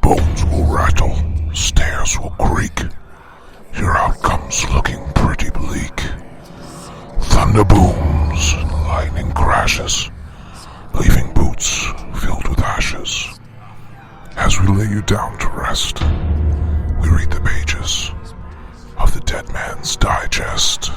bones will rattle, stairs will creak. Your outcome's looking pretty bleak. Thunder booms and lightning crashes, leaving boots filled with ashes. As we lay you down to rest, we read the pages of the Dead Man's Digest.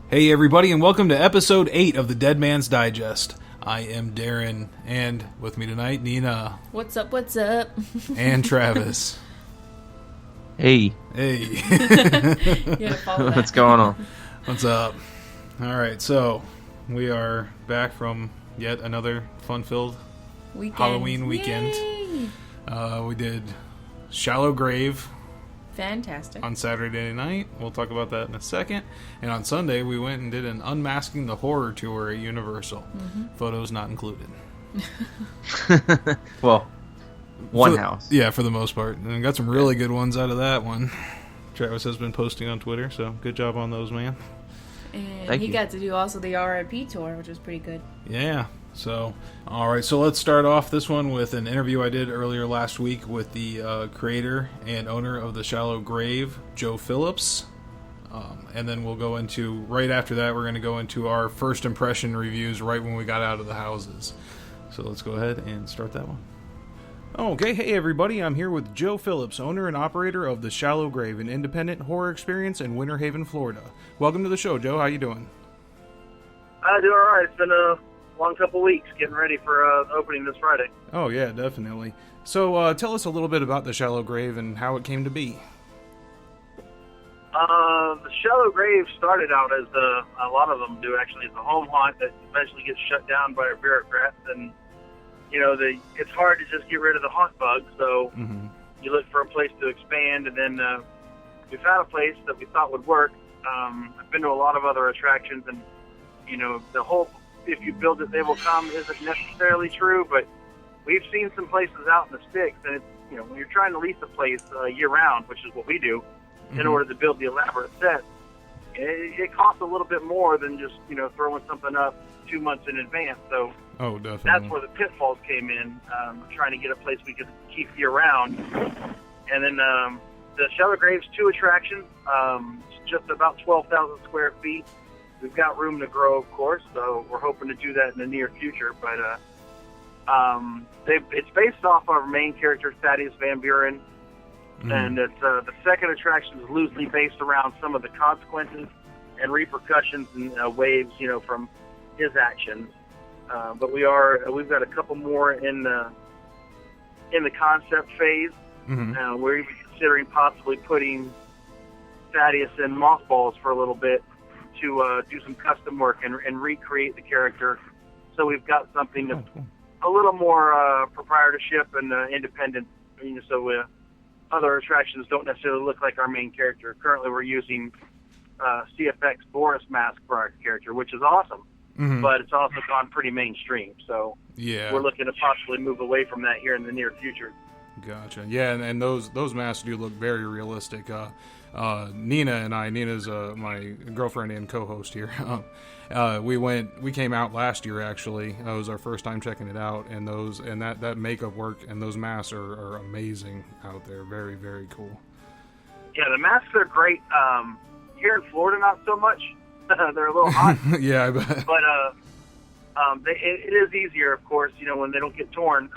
Hey everybody, and welcome to episode 8 of the Dead Man's Digest. I am Darren, and with me tonight, Nina. What's up, what's up? And Travis. Hey. Hey. What's going on? What's up? Alright, so we are back from yet another fun-filled Halloween weekend. We did Shallow Grave. Fantastic. On Saturday night. We'll talk about that in a second. And on Sunday, we went and did an Unmasking the Horror tour at Universal. Mm-hmm. Photos not included. Well, one house. Yeah, for the most part. And got some really good ones out of that one. Travis has been posting on Twitter, so good job on those, man. And Thank he you. got to do also the RIP tour, which was pretty good. Yeah. So, alright, so let's start off this one with an interview I did earlier last week with the creator and owner of the Shallow Grave, Joe Phillips. And then we'll go into, right after that, we're going to go into our first impression reviews right when we got out of the houses. So let's go ahead and start that one. Okay, hey everybody, I'm here with Joe Phillips, owner and operator of the Shallow Grave, an independent horror experience in Winter Haven, Florida. Welcome to the show, Joe. How you doing? I do all right. It's been a long couple weeks getting ready for opening this Friday. Oh, yeah, definitely. So tell us a little bit about the Shallow Grave and how it came to be. The Shallow Grave started out as a lot of them do actually as a home haunt that eventually gets shut down by our bureaucrats, and you know it's hard to just get rid of the haunt bug, so you look for a place to expand, and then we found a place that we thought would work. I've been to a lot of other attractions, and you know the whole "if you build it, they will come" isn't necessarily true, but we've seen some places out in the sticks, and it's, you know, when you're trying to lease a place year-round, which is what we do, in order to build the elaborate set, it costs a little bit more than just, you know, throwing something up 2 months in advance. So definitely. That's where the pitfalls came in, trying to get a place we could keep year-round. And then the Shallow Grave's 2 attractions, it's just about 12,000 square feet. We've got room to grow, of course, so we're hoping to do that in the near future. But it's based off our main character, Thaddeus Van Buren, and it's the second attraction is loosely based around some of the consequences and repercussions and waves, you know, from his actions. But we've got a couple more in the concept phase. We're even considering possibly putting Thaddeus in mothballs for a little bit to do some custom work and recreate the character. So we've got something that's a little more proprietorship and independent. I mean, so other attractions don't necessarily look like our main character. Currently we're using CFX Boris mask for our character, which is awesome. But it's also gone pretty mainstream. So yeah, we're looking to possibly move away from that here in the near future. Gotcha. Yeah, and those masks do look very realistic. Nina's my girlfriend and co-host here. We came out last year actually. It was our first time checking it out, and that makeup work and those masks are amazing out there. Very, very cool. Yeah, the masks are great. Here in Florida, not so much. They're a little hot. Yeah, I bet. But it is easier, of course, you know, when they don't get torn.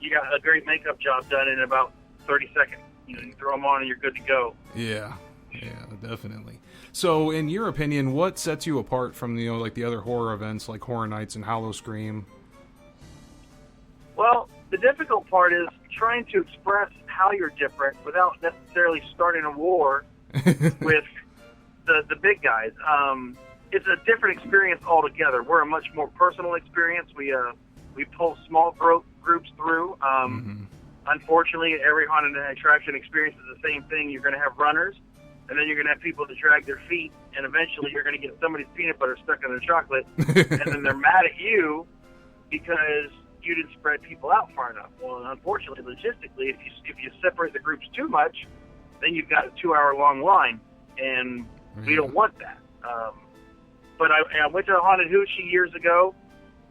You got a great makeup job done in about 30 seconds. You know, you throw them on and you're good to go. Yeah, definitely. So, in your opinion, what sets you apart from like the other horror events like Horror Nights and Hallow Scream? Well, the difficult part is trying to express how you're different without necessarily starting a war with the big guys. It's a different experience altogether. We're a much more personal experience. We pull small groups through. Unfortunately, every haunted attraction experience is the same thing. You're going to have runners, and then you're going to have people that drag their feet, and eventually you're going to get somebody's peanut butter stuck in their chocolate, and then they're mad at you because you didn't spread people out far enough. Well, unfortunately, logistically, if you separate the groups too much, then you've got a 2-hour long line, and we don't want that. But I went to the Haunted Hoochie years ago,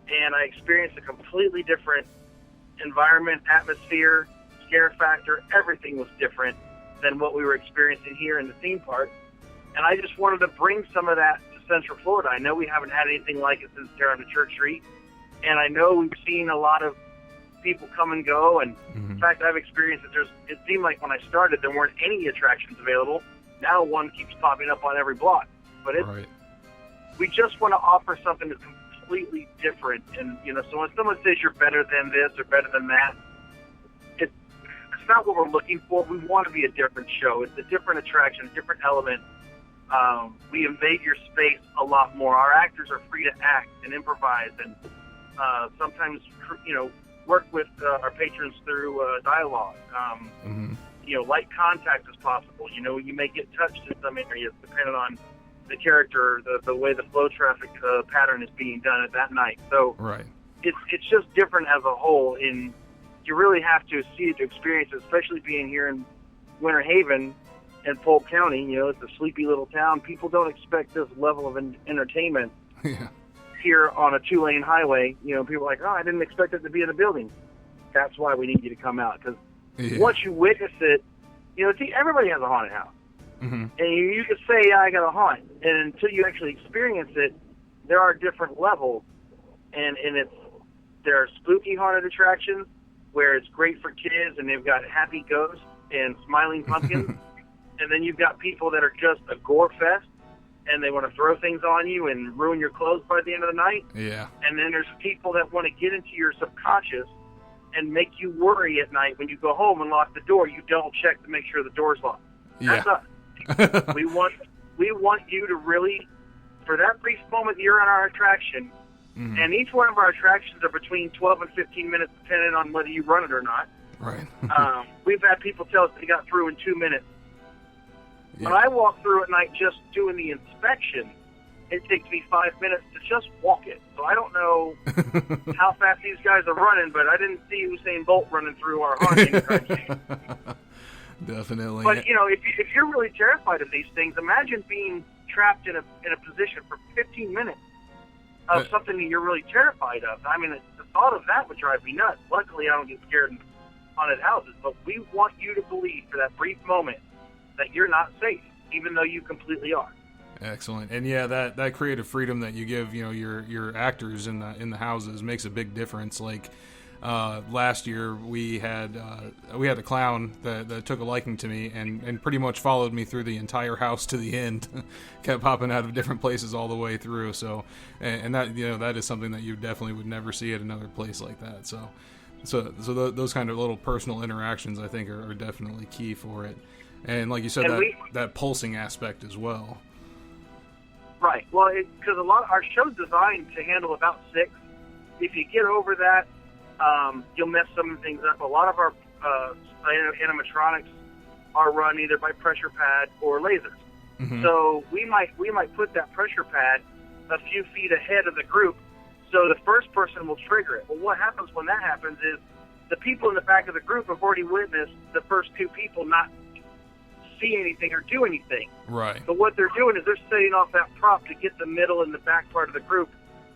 and I experienced a completely different environment, atmosphere, scare factor. Everything was different than what we were experiencing here in the theme park. And I just wanted to bring some of that to Central Florida. I know we haven't had anything like it since Terror on the Church Street, and I know we've seen a lot of people come and go. And in fact, I've experienced that it seemed like when I started there weren't any attractions available. Now one keeps popping up on every block. But we just want to offer something that's completely different. And, so when someone says you're better than this or better than that, it's not what we're looking for. We want to be a different show. It's a different attraction, a different element. We invade your space a lot more. Our actors are free to act and improvise and sometimes, work with our patrons through dialogue. Light contact is possible. You may get touched in some areas depending on the character, the way the flow traffic pattern is being done at that night. So it's just different as a whole. And you really have to see it to experience it, especially being here in Winter Haven and Polk County. It's a sleepy little town. People don't expect this level of entertainment here on a 2-lane highway. People are like, oh, I didn't expect it to be in a building. That's why we need you to come out, because once you witness it, everybody has a haunted house. And you can say, yeah, I got a haunt. And until you actually experience it, there are different levels. And there are spooky haunted attractions where it's great for kids and they've got happy ghosts and smiling pumpkins. And then you've got people that are just a gore fest and they want to throw things on you and ruin your clothes by the end of the night. Yeah. And then there's people that want to get into your subconscious and make you worry at night when you go home and lock the door. You double check to make sure the door's locked. That's us. we want you to really, for that brief moment you're on our attraction, and each one of our attractions are between 12 and 15 minutes depending on whether you run it or not. Right. We've had people tell us they got through in 2 minutes. Yeah. When I walk through at night just doing the inspection, it takes me 5 minutes to just walk it. So I don't know how fast these guys are running, but I didn't see Usain Bolt running through our haunting attraction. Definitely. But, if you're really terrified of these things, imagine being trapped in a position for 15 minutes of something that you're really terrified of. I mean, the thought of that would drive me nuts. Luckily, I don't get scared in haunted houses, but we want you to believe for that brief moment that you're not safe, even though you completely are. Excellent. And yeah, that creative freedom that you give, your actors in the houses makes a big difference. Like last year we had a clown that took a liking to me and pretty much followed me through the entire house to the end. Kept popping out of different places all the way through. So and that that is something that you definitely would never see at another place like that. So those kind of little personal interactions I think are definitely key for it. And like you said, that pulsing aspect as well. Right. Well, because our show's designed to handle about 6. If you get over that, you'll mess some things up. A lot of our animatronics are run either by pressure pad or lasers. So we might put that pressure pad a few feet ahead of the group, so the first person will trigger it. Well, what happens when that happens is the people in the back of the group have already witnessed the first 2 people not see anything or do anything. Right. But what they're doing is they're setting off that prop to get the middle and the back part of the group,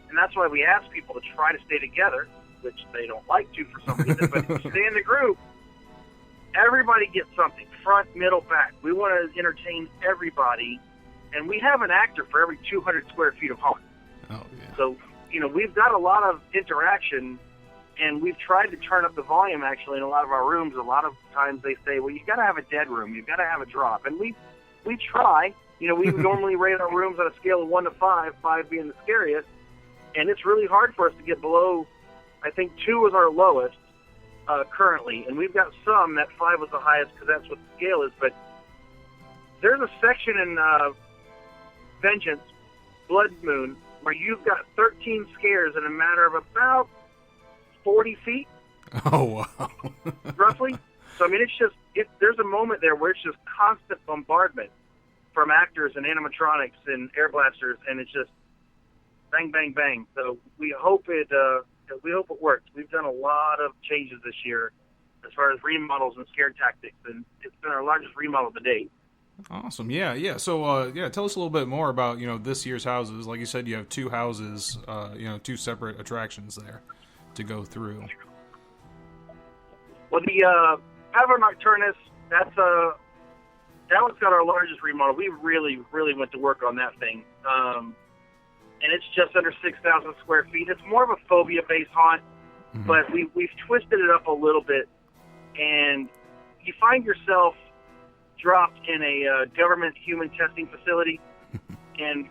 and that's why we ask people to try to stay together, which they don't like to for some reason. But if you stay in the group, everybody gets something, front, middle, back. We want to entertain everybody, and we have an actor for every 200 square feet of haunt. Oh yeah. So we've got a lot of interaction. And we've tried to turn up the volume, actually, in a lot of our rooms. A lot of times they say, well, you've got to have a dead room. You've got to have a drop. And we try. We normally rate our rooms on a scale of 1 to 5, 5 being the scariest. And it's really hard for us to get below, I think 2 is our lowest currently. And we've got some that 5 was the highest because that's what the scale is. But there's a section in Vengeance, Blood Moon, where you've got 13 scares in a matter of about 40 feet. Oh, wow. Roughly. So, I mean, there's a moment there where it's just constant bombardment from actors and animatronics and air blasters, and it's just bang, bang, bang. So we hope it works. We've done a lot of changes this year as far as remodels and scare tactics, and it's been our largest remodel to date. Awesome. Yeah. So, tell us a little bit more about, this year's houses. Like you said, you have two houses, two separate attractions there to go through. Well, the Pavor Nocturnus, that one's got our largest remodel. We really, really went to work on that thing. And it's just under 6,000 square feet. It's more of a phobia-based haunt, but we've twisted it up a little bit. And you find yourself dropped in a government human testing facility, and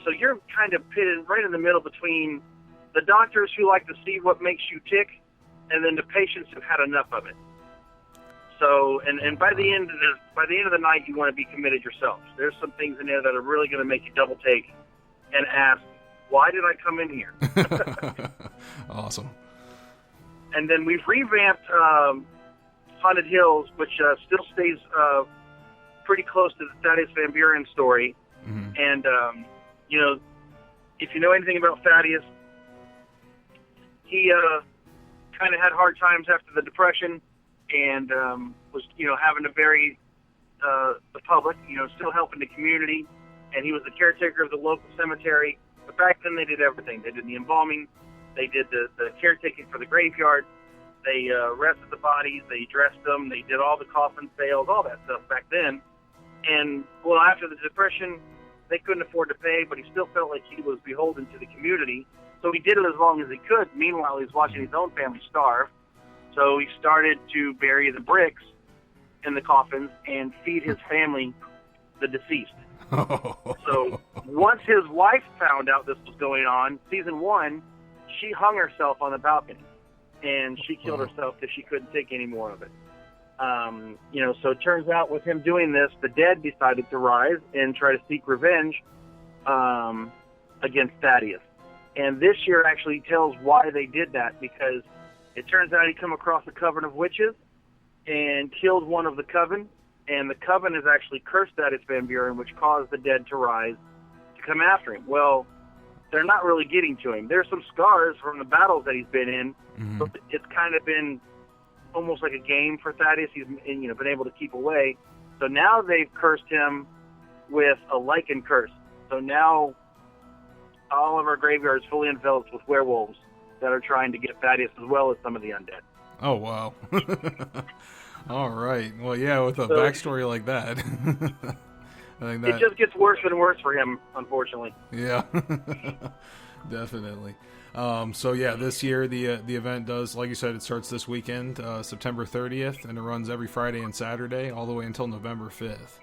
so you're kind of pitted right in the middle between the doctors who like to see what makes you tick, and then the patients who've had enough of it. So, and by the end of the night, you want to be committed yourself. There's some things in there that are really going to make you double take and ask, why did I come in here? Awesome. And then we've revamped Haunted Hills, which still stays pretty close to the Thaddeus Van Buren story. And, if you know anything about Thaddeus, he kind of had hard times after the Depression and was, having to bury the public, still helping the community. And he was the caretaker of the local cemetery. But back then they did everything. They did the embalming. They did the caretaking for the graveyard. They rested the bodies. They dressed them. They did all the coffin sales, all that stuff back then. And, well, after the Depression, they couldn't afford to pay, but he still felt like he was beholden to the community. So he did it as long as he could. Meanwhile, he was watching his own family starve. So he started to bury the bricks in the coffins and feed his family the deceased. So once his wife found out this was going on, season 1, she hung herself on the balcony. And she killed herself because she couldn't take any more of it. So it turns out with him doing this, the dead decided to rise and try to seek revenge against Thaddeus. And this year actually tells why they did that, because it turns out he come across a coven of witches and killed one of the coven. And the coven has actually cursed Thaddeus Van Buren, which caused the dead to rise to come after him. Well, they're not really getting to him. There's some scars from the battles that he's been in, but it's kind of been almost like a game for Thaddeus. He's been able to keep away. So now they've cursed him with a lichen curse. So now all of our graveyards fully enveloped with werewolves that are trying to get Thaddeus as well as some of the undead. Oh, wow. All right. Well, yeah, with a backstory like that. I think that... It just gets worse and worse for him, unfortunately. Yeah, definitely. This year the event does, like you said, it starts this weekend, September 30th, and it runs every Friday and Saturday all the way until November 5th.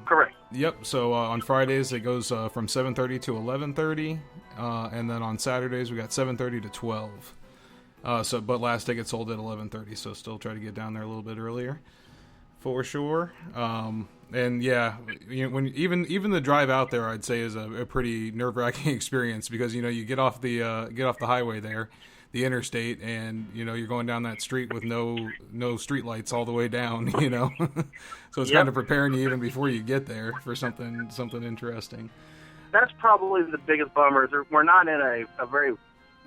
Correct. Yep. So on Fridays it goes from 7:30 to 11:30, and then on Saturdays we got 7:30 to 12. But last ticket sold at 11:30, so still try to get down there a little bit earlier, for sure. And yeah, when even the drive out there, I'd say is a pretty nerve-wracking experience, because you get off the highway there, the interstate, and you're going down that street with no street lights all the way down, so it's kind of preparing you even before you get there for something interesting. That's probably the biggest bummer. We're not in a very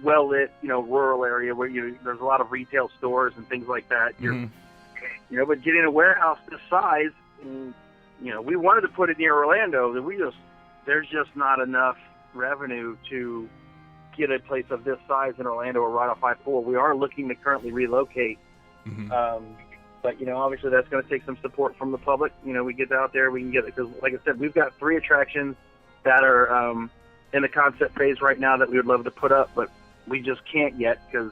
well lit rural area where there's a lot of retail stores and things like that. But getting a warehouse this size, we wanted to put it near Orlando. There's just not enough revenue to get a place of this size in Orlando or right off I-4. We are looking to currently relocate. But, obviously that's going to take some support from the public. We get out there, we can get it. Because, like I said, we've got 3 attractions that are in the concept phase right now that we would love to put up, but we just can't yet because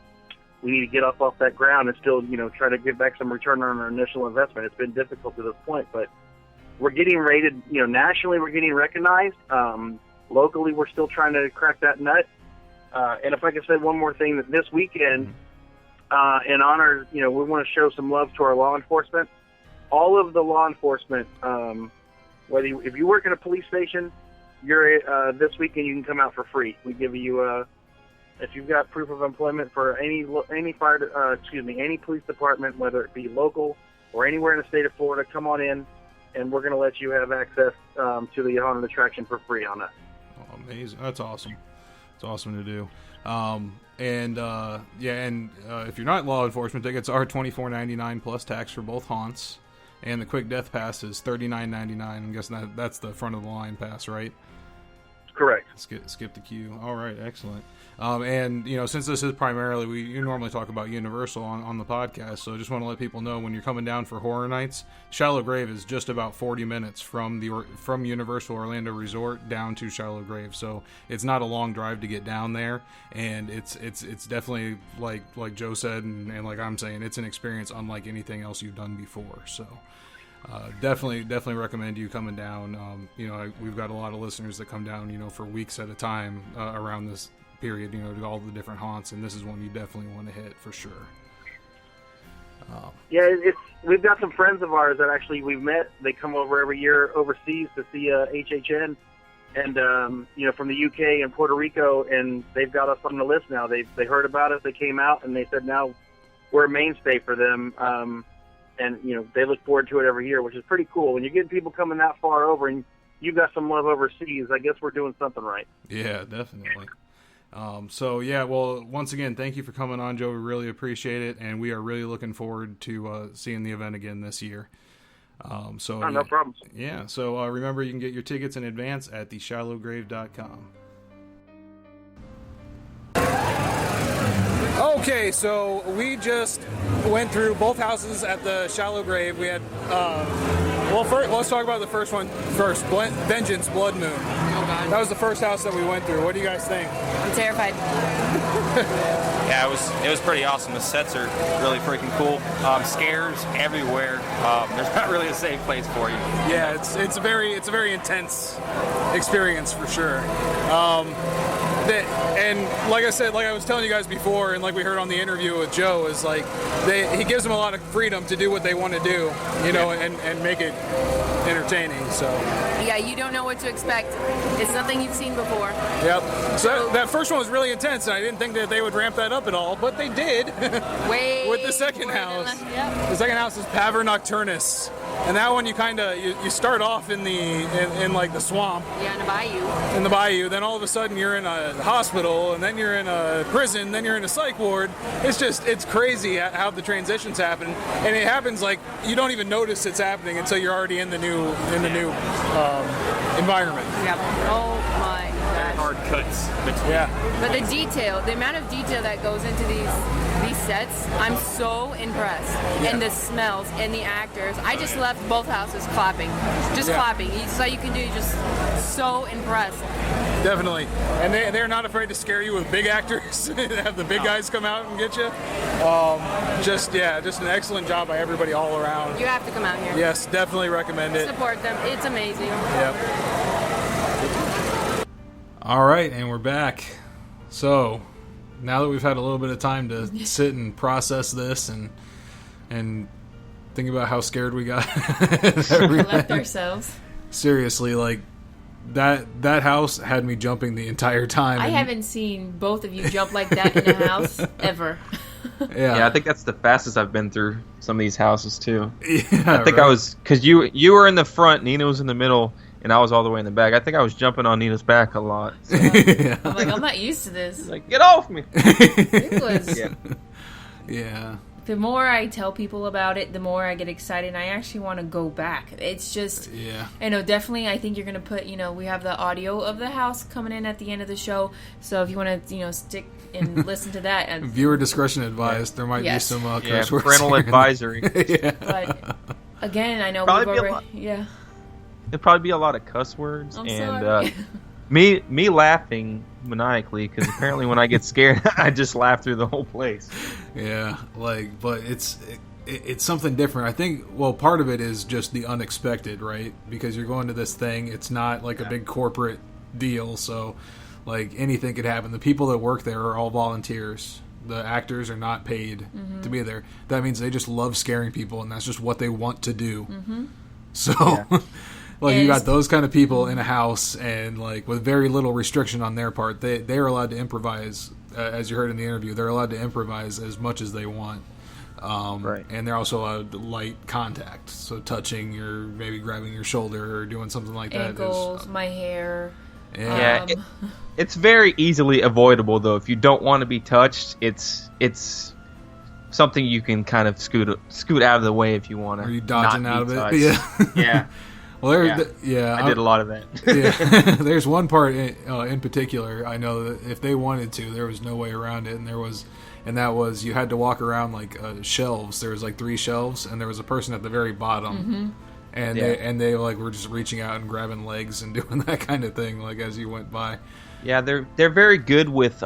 we need to get up off that ground and still, try to get back some return on our initial investment. It's been difficult to this point, but we're getting rated, nationally we're getting recognized. Locally, we're still trying to crack that nut. And if I could say one more thing, that this weekend, in honor, we want to show some love to our law enforcement. All of the law enforcement, if you work in a police station, you're this weekend you can come out for free. We give you if you've got proof of employment for any police department, whether it be local or anywhere in the state of Florida, come on in, and we're going to let you have access to the haunted attraction for free on that. Oh, amazing! That's awesome. It's awesome to do. If you're not law enforcement, tickets are $24.99 plus tax for both haunts. And the quick death pass is $39.99. I'm guessing that's the front of the line pass, right? Correct. Skip the queue. All right, excellent. And since this is primarily, we normally talk about Universal on the podcast, so I just want to let people know when you're coming down for Horror Nights, Shallow Grave is just about 40 minutes from Universal Orlando Resort down to Shallow Grave, so it's not a long drive to get down there, and it's definitely like Joe said, and like I'm saying, it's an experience unlike anything else you've done before. So. Definitely recommend you coming down. We've got a lot of listeners that come down, for weeks at a time around this period, to all the different haunts, and this is one you definitely want to hit for sure. We've got some friends of ours that actually we've met. They come over every year overseas to see HHN, and from the UK and Puerto Rico, and they've got us on the list now. They heard about us, they came out, and they said now we're a mainstay for them. And, they look forward to it every year, which is pretty cool. When you get people coming that far over and you've got some love overseas, I guess we're doing something right. Yeah, definitely. Well, once again, thank you for coming on, Joe. We really appreciate it, and we are really looking forward to seeing the event again this year. No problems. Yeah, so remember, you can get your tickets in advance at theshallowgrave.com. Okay, so we just went through both houses at the Shallow Grave. We had, first, let's talk about the first one first. Vengeance, Blood Moon. Oh, God. That was the first house that we went through. What do you guys think? I'm terrified. Yeah, it was pretty awesome. The sets are really freaking cool. Scares everywhere. There's not really a safe place for you. Yeah, it's a very intense experience for sure. And like I said, like I was telling you guys before, and like we heard on the interview with Joe, is like he gives them a lot of freedom to do what they want to do, and make it entertaining. So Yeah, you don't know what to expect. It's nothing you've seen before. Yep. So that first one was really intense, and I didn't think that they would ramp that up at all, but they did. Way with the second house. Yep. The second house is Paver Nocturnus, and that one you start off in like the swamp. Yeah, in the bayou. In the bayou, then all of a sudden you're in a hospital, and then you're in a prison, then you're in a psych ward. It's crazy how the transitions happen, and it happens like you don't even notice it's happening until you're already in the new environment. Yep. Oh my gosh. Hard cuts between. Yeah. But the amount of detail that goes into these sets, I'm so impressed. Yeah. And the smells and the actors. I just left both houses clapping. Just clapping. It's all you can do. Just so impressed. Definitely. And they're not afraid to scare you with big actors. Have the big guys come out and get you. Just an excellent job by everybody all around. You have to come out here. Yes, definitely recommend it. Support them. It's amazing. Yep. All right, and we're back. So, now that we've had a little bit of time to sit and process this and think about how scared we got. Left ourselves. Seriously, like that house had me jumping the entire time. I haven't seen both of you jump like that in a house ever. Yeah, I think that's the fastest I've been through some of these houses too. Yeah, I think I was, because you were in the front, Nina was in the middle, and I was all the way in the back. I think I was jumping on Nina's back a lot. So. Yeah. I'm like, I'm not used to this. Like, get off me! It was. Yeah. The more I tell people about it, the more I get excited, and I actually want to go back. It's just, definitely, I think you're going to put, we have the audio of the house coming in at the end of the show, so if you want to, stick and listen to that. And viewer discretion advised. There might be some curse words. Parental advisory. But, again, I know probably we've already, There'd probably be a lot of cuss words, I'm and sorry. me laughing maniacally, because apparently when I get scared, I just laugh through the whole place. Yeah, but it's something different. I think, part of it is just the unexpected, right? Because you're going to this thing, it's not like a big corporate deal, so like anything could happen. The people that work there are all volunteers. The actors are not paid to be there. That means they just love scaring people, and that's just what they want to do. So you got those kind of people in a house, and like with very little restriction on their part, they are allowed to improvise. As you heard in the interview, they're allowed to improvise as much as they want. Right. And they're also allowed to light contact, so touching maybe grabbing your shoulder or doing something like that. Ankles, my hair. Yeah. It's very easily avoidable though. If you don't want to be touched, it's something you can kind of scoot out of the way if you want to. Are you dodging out of it? Touched. Yeah. Yeah. Well, I did a lot of that. Yeah. There's one part in particular I know that if they wanted to, there was no way around it, and that was you had to walk around like shelves. There was like 3 shelves, and there was a person at the very bottom, and they like were just reaching out and grabbing legs and doing that kind of thing like as you went by. Yeah, they're very good with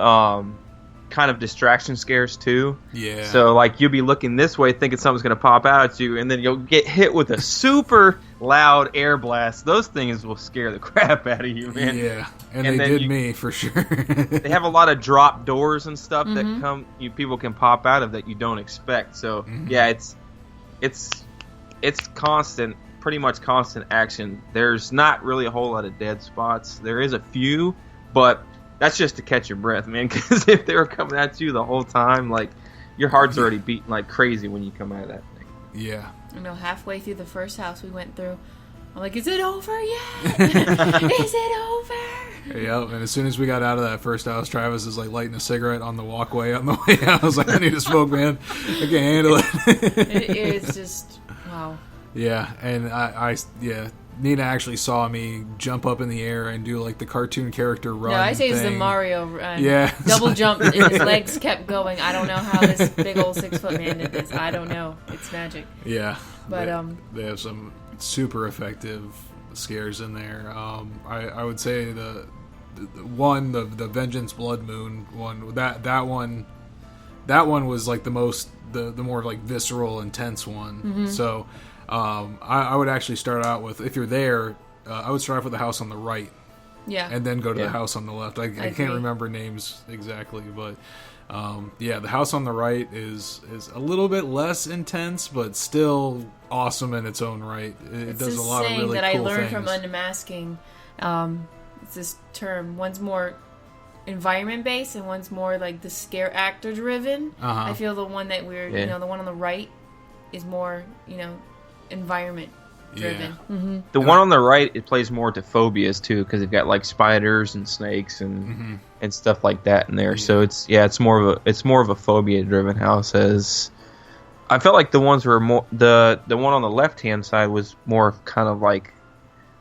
kind of distraction scares too. Yeah. So like you'll be looking this way thinking something's going to pop out at you, and then you'll get hit with a super loud air blast. Those things will scare the crap out of you, man. Yeah, and they did me for sure. They have a lot of drop doors and stuff that people can pop out of that you don't expect. So yeah, it's constant, pretty much constant action. There's not really a whole lot of dead spots. There is a few, but that's just to catch your breath, man, because if they were coming at you the whole time, like, your heart's already beating like crazy when you come out of that thing. Yeah. I know, halfway through the first house we went through, I'm like, is it over yet? Is it over? Yep, and as soon as we got out of that first house, Travis is like lighting a cigarette on the walkway on the way out. I was like, I need to smoke, man. I can't handle it. It is just, wow. Yeah, and Nina actually saw me jump up in the air and do like the cartoon character run. No, I say it's the thing. Mario run. Yeah. Double jump and his legs kept going. I don't know how this big old 6-foot man did this. I don't know. It's magic. Yeah. But they have some super effective scares in there. I would say the Vengeance Blood Moon one, that one was like the more like visceral, intense one. So I would actually start out with, if you're there, I would start off with the house on the right. Yeah. And then go to the house on the left. I can't remember names exactly, but the house on the right is a little bit less intense, but still awesome in its own right. It does a lot of really cool things. It's that I learned from Unmasking. It's this term. One's more environment based, and one's more like the scare actor driven. I feel the one that the one on the right is more, environment driven. Yeah. The one on the right, it plays more to phobias too, because they've got like spiders and snakes and stuff like that in there. Yeah. So it's more of a phobia driven house. As I felt like the ones were more the one on the left hand side was more kind of like,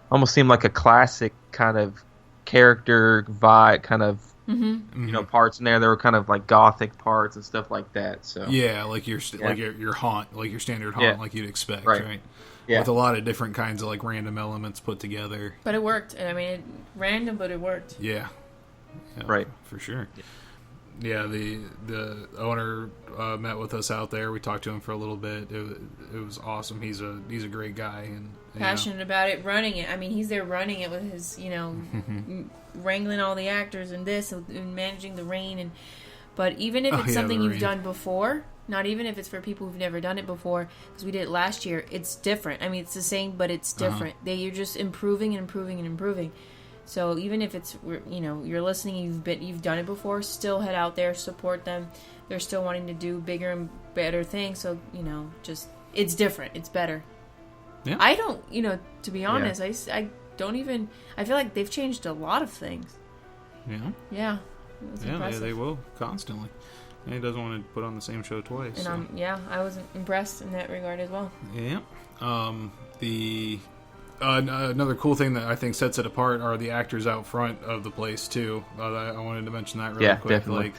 almost seemed like a classic kind of character vibe kind of. Parts in there. There were kind of like gothic parts and stuff like that. So yeah, like your haunt, like your standard haunt, like you'd expect, right? Yeah, with a lot of different kinds of like random elements put together. But it worked. I mean, random, but it worked. Yeah, right, for sure. Yeah, the owner met with us out there. We talked to him for a little bit. It was awesome. He's a great guy and passionate about it, running it. I mean, he's there running it with his wrangling all the actors and this and managing the rain but even if it's something you've done before, not even if it's for people who've never done it before, because we did it last year, it's different. I mean, it's the same, but it's different. You're just improving and improving and improving. So even if it's, you're listening, you've done it before, still head out there, support them. They're still wanting to do bigger and better things. So, just, it's different. It's better. Yeah. I don't, to be honest, I don't even, I feel like they've changed a lot of things. Yeah. Yeah. Yeah, they will constantly. And he doesn't want to put on the same show twice. And I was impressed in that regard as well. Yeah. Another cool thing that I think sets it apart are the actors out front of the place too. I wanted to mention that really quick. Definitely.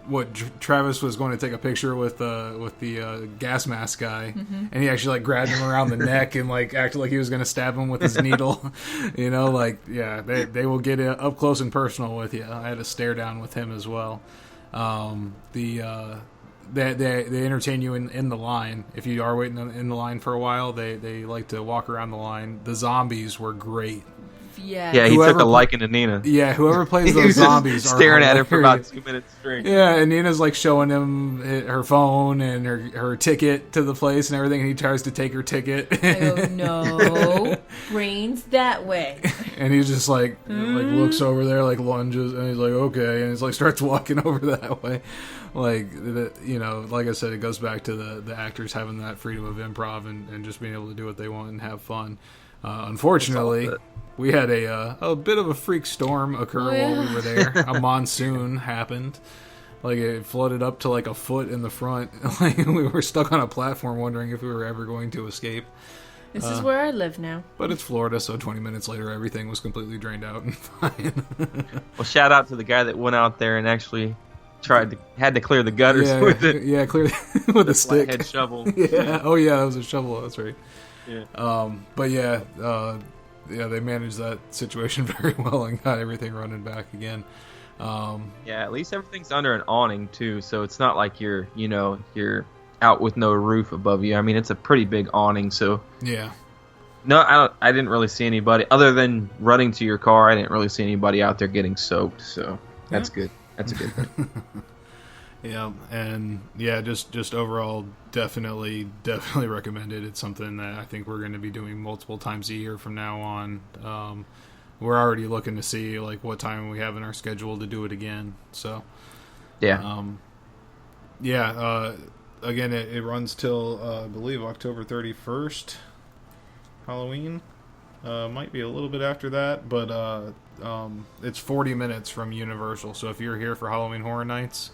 What Travis was going to take a picture with the gas mask guy, and he actually like grabbed him around the neck and like acted like he was going to stab him with his needle. They will get up close and personal with you. I had a stare down with him as well. They entertain you in the line. If you are waiting in the line for a while, they like to walk around the line. The zombies were great. Yeah, he took a liking to Nina. Yeah, whoever plays those zombies are staring at her for about 2 minutes straight. Yeah, and Nina's like showing him her phone and her ticket to the place and everything, and he tries to take her ticket. I go, no, brains that way. And he's just like looks over there, like lunges, and he's like, okay, and he's like starts walking over that way. Like, like I said, it goes back to the actors having that freedom of improv and just being able to do what they want and have fun. Unfortunately, we had a bit of a freak storm occur while we were there. A monsoon happened. Like, it flooded up to like a foot in the front. Like, we were stuck on a platform wondering if we were ever going to escape. This is where I live now. But it's Florida, so 20 minutes later, everything was completely drained out and fine. Well, shout out to the guy that went out there and actually had to clear the gutters with it. Yeah, clear with a stick. Flathead shovel. Yeah. Oh, yeah, that was a shovel. That's right. Yeah. But yeah, they managed that situation very well and got everything running back again. Yeah, at least everything's under an awning too, so it's not like you're out with no roof above you. I mean, it's a pretty big awning, so yeah. No, I didn't really see anybody other than running to your car. I didn't really see anybody out there getting soaked, so that's good. That's a good thing. Yeah, and yeah, just overall, definitely recommend it. It's something that I think we're going to be doing multiple times a year from now on. We're already looking to see like what time we have in our schedule to do it again. So, yeah, again, it runs till I believe October 31st, Halloween. Might be a little bit after that, but it's 40 minutes from Universal. So if you're here for Halloween Horror Nights,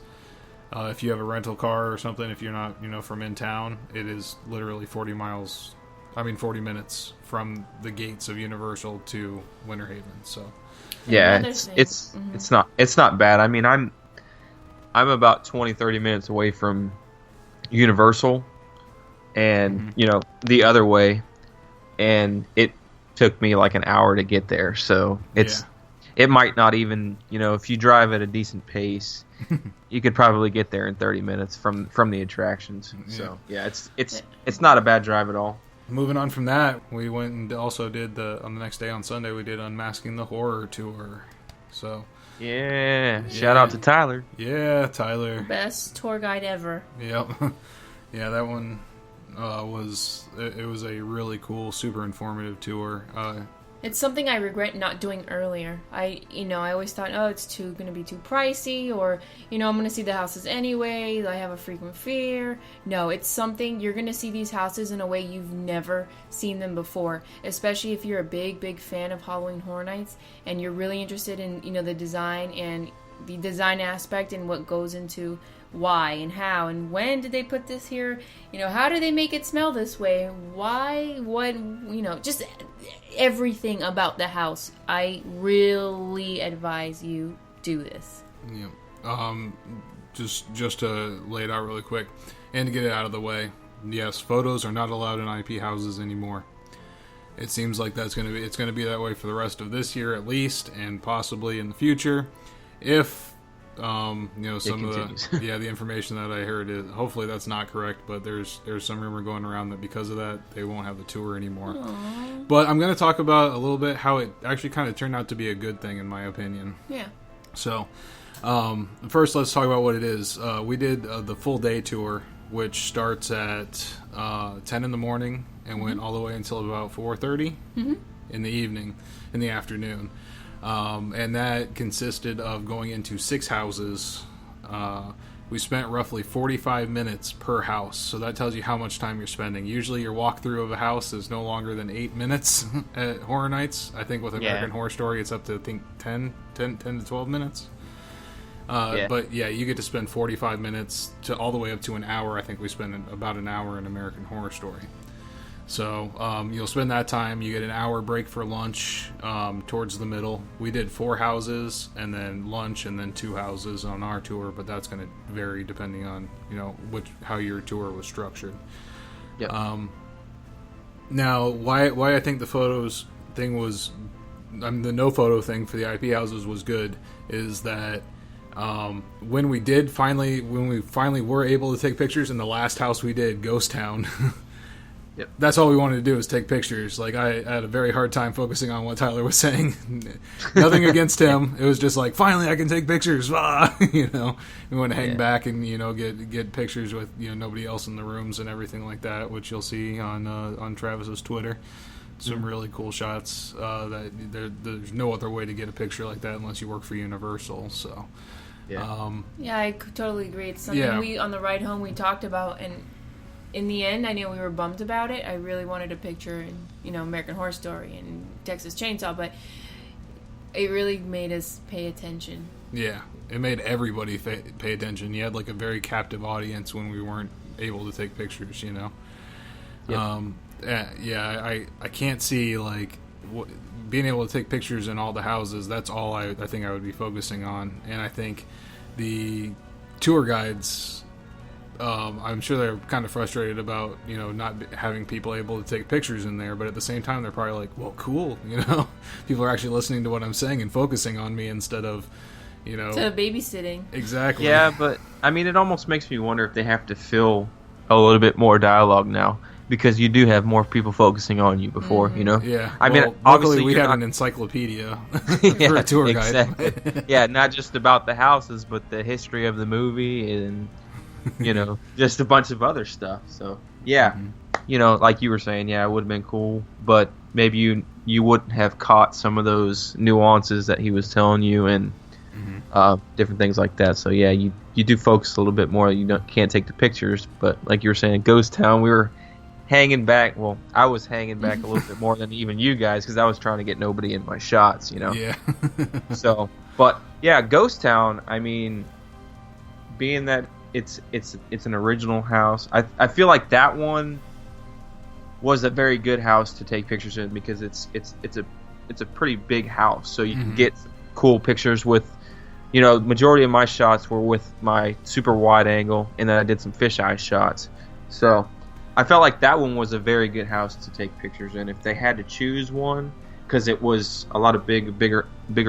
if you have a rental car or something, if you're not from in town, it is literally 40 minutes from the gates of Universal to Winter Haven. So yeah, it's not bad. I mean, I'm about 20-30 minutes away from Universal, and the other way, and it took me like an hour to get there. So it might not even, if you drive at a decent pace, you could probably get there in 30 minutes from the attractions. So yeah, it's not a bad drive at all. Moving on from that, we went and also did on the next day on Sunday, we did Unmasking the Horror tour. So yeah, shout out to Tyler. Yeah, Tyler, best tour guide ever. Yep. Yeah, that one was a really cool, super informative tour. It's something I regret not doing earlier. I always thought, it's going to be too pricey, or, I'm going to see the houses anyway. I have a frequent fear. No, it's something, you're going to see these houses in a way you've never seen them before, especially if you're a big, big fan of Halloween Horror Nights, and you're really interested in, the design and the design aspect and what goes into why and how and when did they put this here, how do they make it smell this way, why, what, just everything about the house. I really advise you do this. Yeah. Just to lay it out really quick and to get it out of the way, yes, photos are not allowed in IP houses anymore. It seems like it's going to be that way for the rest of this year at least, and possibly in the future. If some of the information that I heard is, hopefully that's not correct, but there's some rumor going around that because of that they won't have the tour anymore. Aww. But I'm going to talk about a little bit how it actually kind of turned out to be a good thing in my opinion. Yeah. So first let's talk about what it is. We did the full day tour, which starts at 10 in the morning and went all the way until about 4:30 in the afternoon. And that consisted of going into 6 houses. We spent roughly 45 minutes per house, so that tells you how much time you're spending. Usually your walkthrough of a house is no longer than 8 minutes at Horror Nights. I think with American Horror Story it's up to 10 to 12 minutes. But yeah, you get to spend 45 minutes to all the way up to an hour. I think we spend about an hour in American Horror Story. So you'll spend that time. You get an hour break for lunch towards the middle. We did 4 houses and then lunch and then 2 houses on our tour, but that's going to vary depending on how your tour was structured. Yep. Now, why I think the photos thing was, the no photo thing for the IP houses was good is that when we finally were able to take pictures in the last house we did, Ghost Town. Yep. That's all we wanted to do is take pictures. Like, I had a very hard time focusing on what Tyler was saying. Nothing against him. It was just like, finally I can take pictures. We want to hang back and get pictures with nobody else in the rooms and everything like that, which you'll see on Travis's Twitter. Some really cool shots. That there's no other way to get a picture like that unless you work for Universal. So yeah, I totally agree. It's something we on the ride home we talked about, and in the end, I knew we were bummed about it. I really wanted a picture in, American Horror Story and Texas Chainsaw, but it really made us pay attention. Yeah, it made everybody pay attention. You had like a very captive audience when we weren't able to take pictures, you know. Yep. I can't see like being able to take pictures in all the houses. That's all I think I would be focusing on. And I think the tour guides, I'm sure they're kind of frustrated about, you know, not having people able to take pictures in there, but at the same time they're probably like, well, cool, you know, people are actually listening to what I'm saying and focusing on me instead of, you know, to babysitting. Exactly. Yeah, but I mean, it almost makes me wonder if they have to fill a little bit more dialogue now, because you do have more people focusing on you before, you know. Yeah. I mean, luckily obviously we had an encyclopedia yeah, for a tour guide. exactly. Yeah, not just about the houses, but the history of the movie and, you know, just a bunch of other stuff. So yeah, you know, like you were saying, yeah, it would have been cool, but maybe you wouldn't have caught some of those nuances that he was telling you and different things like that. So yeah, you do focus a little bit more. You can't take the pictures, but like you were saying, Ghost Town, we were hanging back. Well, I was hanging back a little bit more than even you guys, because I was trying to get nobody in my shots, you know. Yeah. So, but yeah, Ghost Town, I mean, being that it's an original house, I feel like that one was a very good house to take pictures in, because it's a pretty big house, so you can get cool pictures with, you know, majority of my shots were with my super wide angle, and then I did some fisheye shots. So I felt like that one was a very good house to take pictures in if they had to choose one, because it was a lot of bigger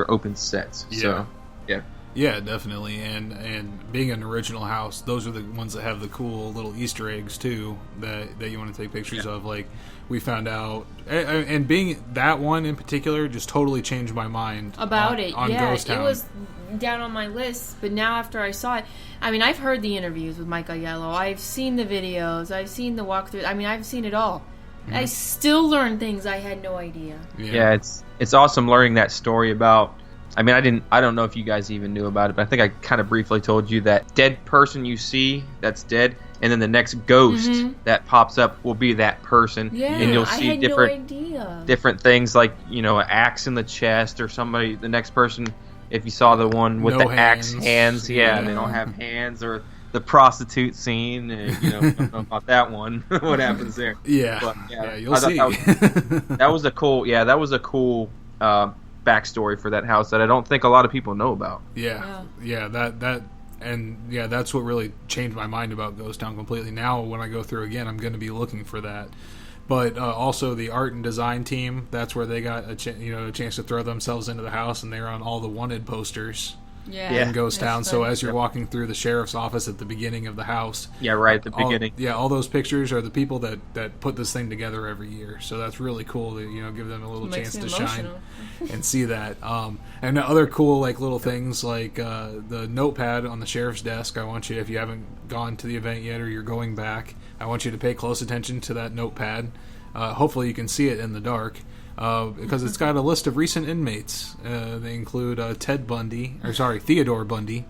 open sets. Yeah. So yeah. Yeah, definitely. And being an original house, those are the ones that have the cool little Easter eggs too that you want to take pictures of. Like we found out, and being that one in particular just totally changed my mind about it. On Yeah, Ghost Town. it was down on my list, but now after I saw it, I mean, I've heard the interviews with Michael Yellow, I've seen the videos, I've seen the walkthrough. I mean, I've seen it all. I still learn things I had no idea. Yeah, it's awesome learning that story about. I mean, I don't know if you guys even knew about it, but I think I kind of briefly told you that dead person you see that's dead, and then the next ghost that pops up will be that person, Yeah, and you'll see I had no idea. different things, like, you know, an axe in the chest, or somebody. The next person, if you saw the one with No the axe hands. hands, they Yeah. don't have hands, or the prostitute scene, you know, don't know about that one. What happens there? Yeah, But, yeah, you'll I thought see. that was a cool backstory for that house that I don't think a lot of people know about. That's what really changed my mind about Ghost Town completely. Now, when I go through again, I'm going to be looking for that. But also the art and design team, that's where they got a chance to throw themselves into the house, and they were on all the wanted posters. In Ghost Town. So as you're walking through the sheriff's office at the beginning of the house, right at the beginning, all those pictures are the people that put this thing together every year. So that's really cool to, you know, give them a little chance to shine and see that. And other cool like little things like the notepad on the sheriff's desk. I want you, if you haven't gone to the event yet or you're going back, I want you to pay close attention to that notepad. Hopefully you can see it in the dark. Because it's got a list of recent inmates. They include Theodore Bundy,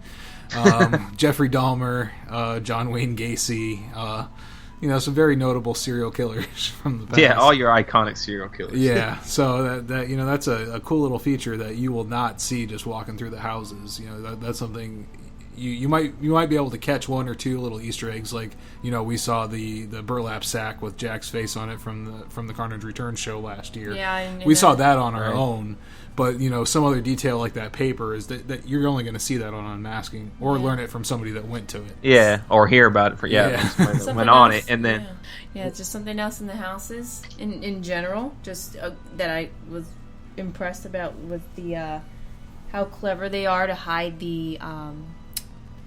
Jeffrey Dahmer, John Wayne Gacy, some very notable serial killers from the past. Yeah, all your iconic serial killers. Yeah, so that's a cool little feature that you will not see just walking through the houses. You know, that's something you might be able to catch one or two little Easter eggs, like, you know, we saw the burlap sack with Jack's face on it from the Carnage Returns show last year. Yeah, we saw that on our own, but you know, some other detail like that paper is that you're only going to see that on Unmasking, or learn it from somebody that went to it. Yeah, or hear about it somebody that went on it, and then it's just something else in the houses in general, just that I was impressed about with the how clever they are to hide the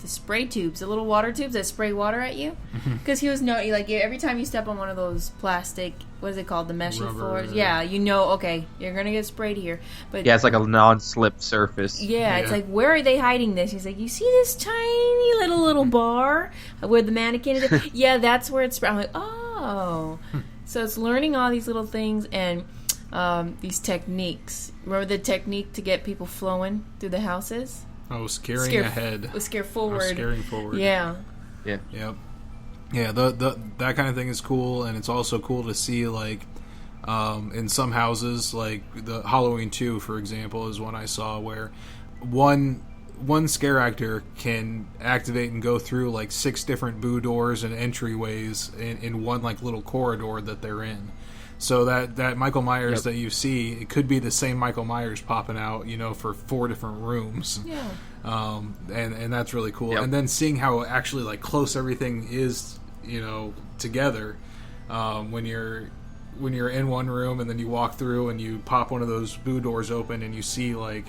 spray tubes, the little water tubes that spray water at you. Because he was like every time you step on one of those plastic, what is it called, the meshy floors? Yeah, you know, okay, you're gonna get sprayed here. But yeah, it's like a non-slip surface. Yeah, it's like, where are they hiding this? He's like, you see this tiny little bar where the mannequin is? Yeah, that's where it's. I'm like, oh, so it's learning all these little things and these techniques. Remember the technique to get people flowing through the houses? Oh, scaring ahead. Scare forward. Scaring forward. Yeah. Yeah. Yep. Yeah, that kind of thing is cool, and it's also cool to see, like, in some houses, like the Halloween 2, for example, is one I saw where one scare actor can activate and go through like 6 different boo doors and entryways in one like little corridor that they're in. So that Michael Myers that you see, it could be the same Michael Myers popping out, for 4 different rooms. Yeah. And that's really cool. Yep. And then seeing how actually like close everything is, together, when you're in one room and then you walk through and you pop one of those boo doors open and you see like,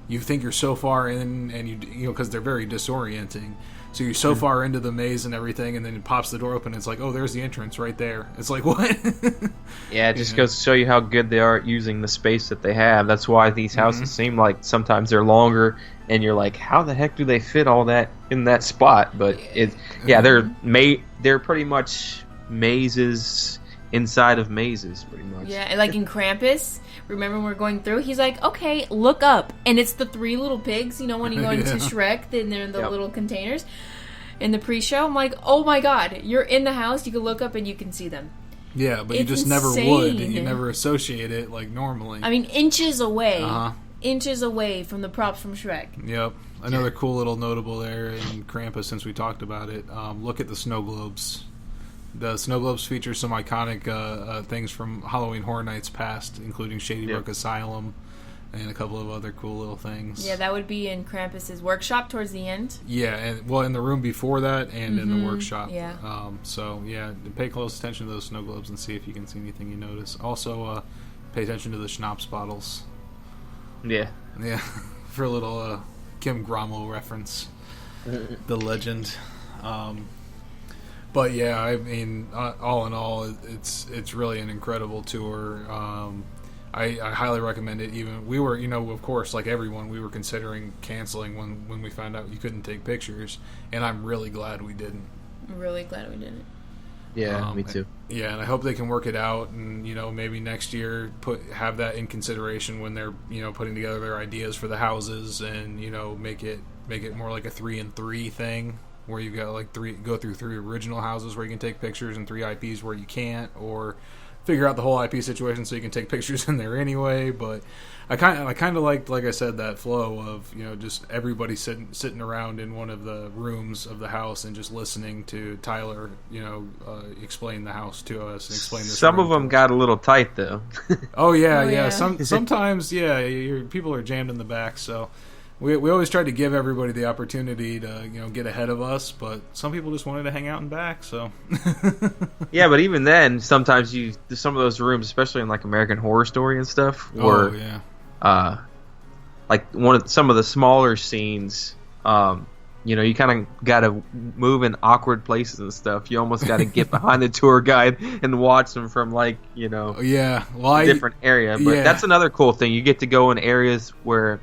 you think you're so far in, and because they're very disorienting. So you're so far into the maze and everything, and then it pops the door open. And it's like, oh, there's the entrance right there. It's like, what? Yeah, it just goes to show you how good they are at using the space that they have. That's why these houses seem like sometimes they're longer, and you're like, how the heck do they fit all that in that spot? But they're pretty much mazes inside of mazes, pretty much. Yeah, and like in Krampus, remember when we're going through, he's like, okay, look up. And it's the 3 little pigs, when you go into Shrek, then they're in the little containers. In the pre-show, I'm like, oh my god, you're in the house, you can look up and you can see them. Yeah, but it's you just insane. never would, and you never associate it like normally. I mean, inches away. Inches away from the props from Shrek. Yep. Another cool little notable there in Krampus, since we talked about it, look at the snow globes. The snow globes feature some iconic things from Halloween Horror Nights past, including Shady Brook Asylum and a couple of other cool little things. Yeah, that would be in Krampus's workshop towards the end. Yeah, and in the room before that and in the workshop. Yeah. Pay close attention to those snow globes and see if you can see anything you notice. Also, pay attention to the schnapps bottles. Yeah. Yeah, for a little Kim Grommel reference. The legend. But yeah, I mean, all in all, it's really an incredible tour. I highly recommend it. Even we were, of course, like everyone, we were considering canceling when we found out you couldn't take pictures, and I'm really glad we didn't. I'm really glad we didn't. Yeah, me too. Yeah, and I hope they can work it out, and maybe next year have that in consideration when they're putting together their ideas for the houses, and make it more like a 3-and-3 thing, where you've got like go through 3 original houses where you can take pictures and 3 IPs where you can't, or figure out the whole IP situation so you can take pictures in there anyway. But I kind of liked, like I said, that flow of just everybody sitting around in one of the rooms of the house and just listening to Tyler explain the house to us and explain this. Some of them got a little tight though. Oh yeah. Sometimes people are jammed in the back, so. We always tried to give everybody the opportunity to get ahead of us, but some people just wanted to hang out in back. So yeah, but even then, sometimes some of those rooms, especially in like American Horror Story and stuff, were like some of the smaller scenes. You kind of got to move in awkward places and stuff. You almost got to get behind the tour guide and watch them from a different area. But that's another cool thing. You get to go in areas where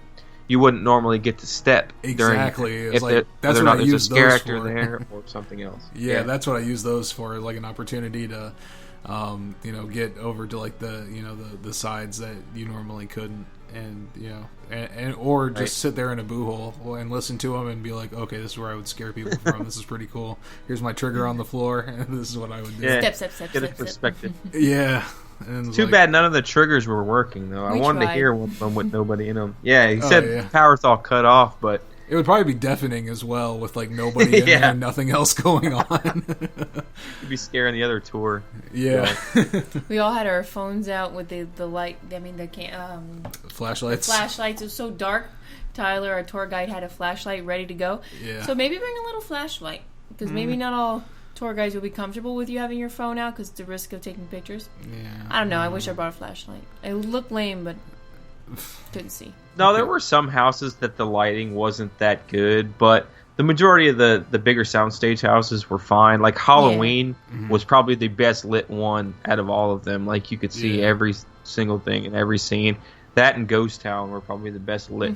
you wouldn't normally get to step. Exactly. During, it's like, that's what I there's use a scare those actor for. there or something else. Yeah, that's what I use those for, like an opportunity to, get over to like the sides that you normally couldn't, and or just sit there in a boo hole and listen to them and be like, okay, this is where I would scare people from. This is pretty cool. Here's my trigger on the floor, and this is what I would do. Yeah. Step. Get a perspective. Yeah. It's too bad none of the triggers were working, though. I wanted to hear one of them with nobody in them. Yeah, he said power's all cut off, but... It would probably be deafening as well, with like nobody in there and nothing else going on. You'd be scaring the other tour. Yeah. We all had our phones out with the light, flashlights. The flashlights. It was so dark. Tyler, our tour guide, had a flashlight ready to go. Yeah. So maybe bring a little flashlight, because maybe not all tour guides will be comfortable with you having your phone out because the risk of taking pictures. Yeah. I don't know. I wish I brought a flashlight. It looked lame, but couldn't see. No, there were some houses that the lighting wasn't that good, but the majority of the bigger soundstage houses were fine. Like Halloween was probably the best lit one out of all of them. Like you could see every single thing in every scene. That and Ghost Town were probably the best lit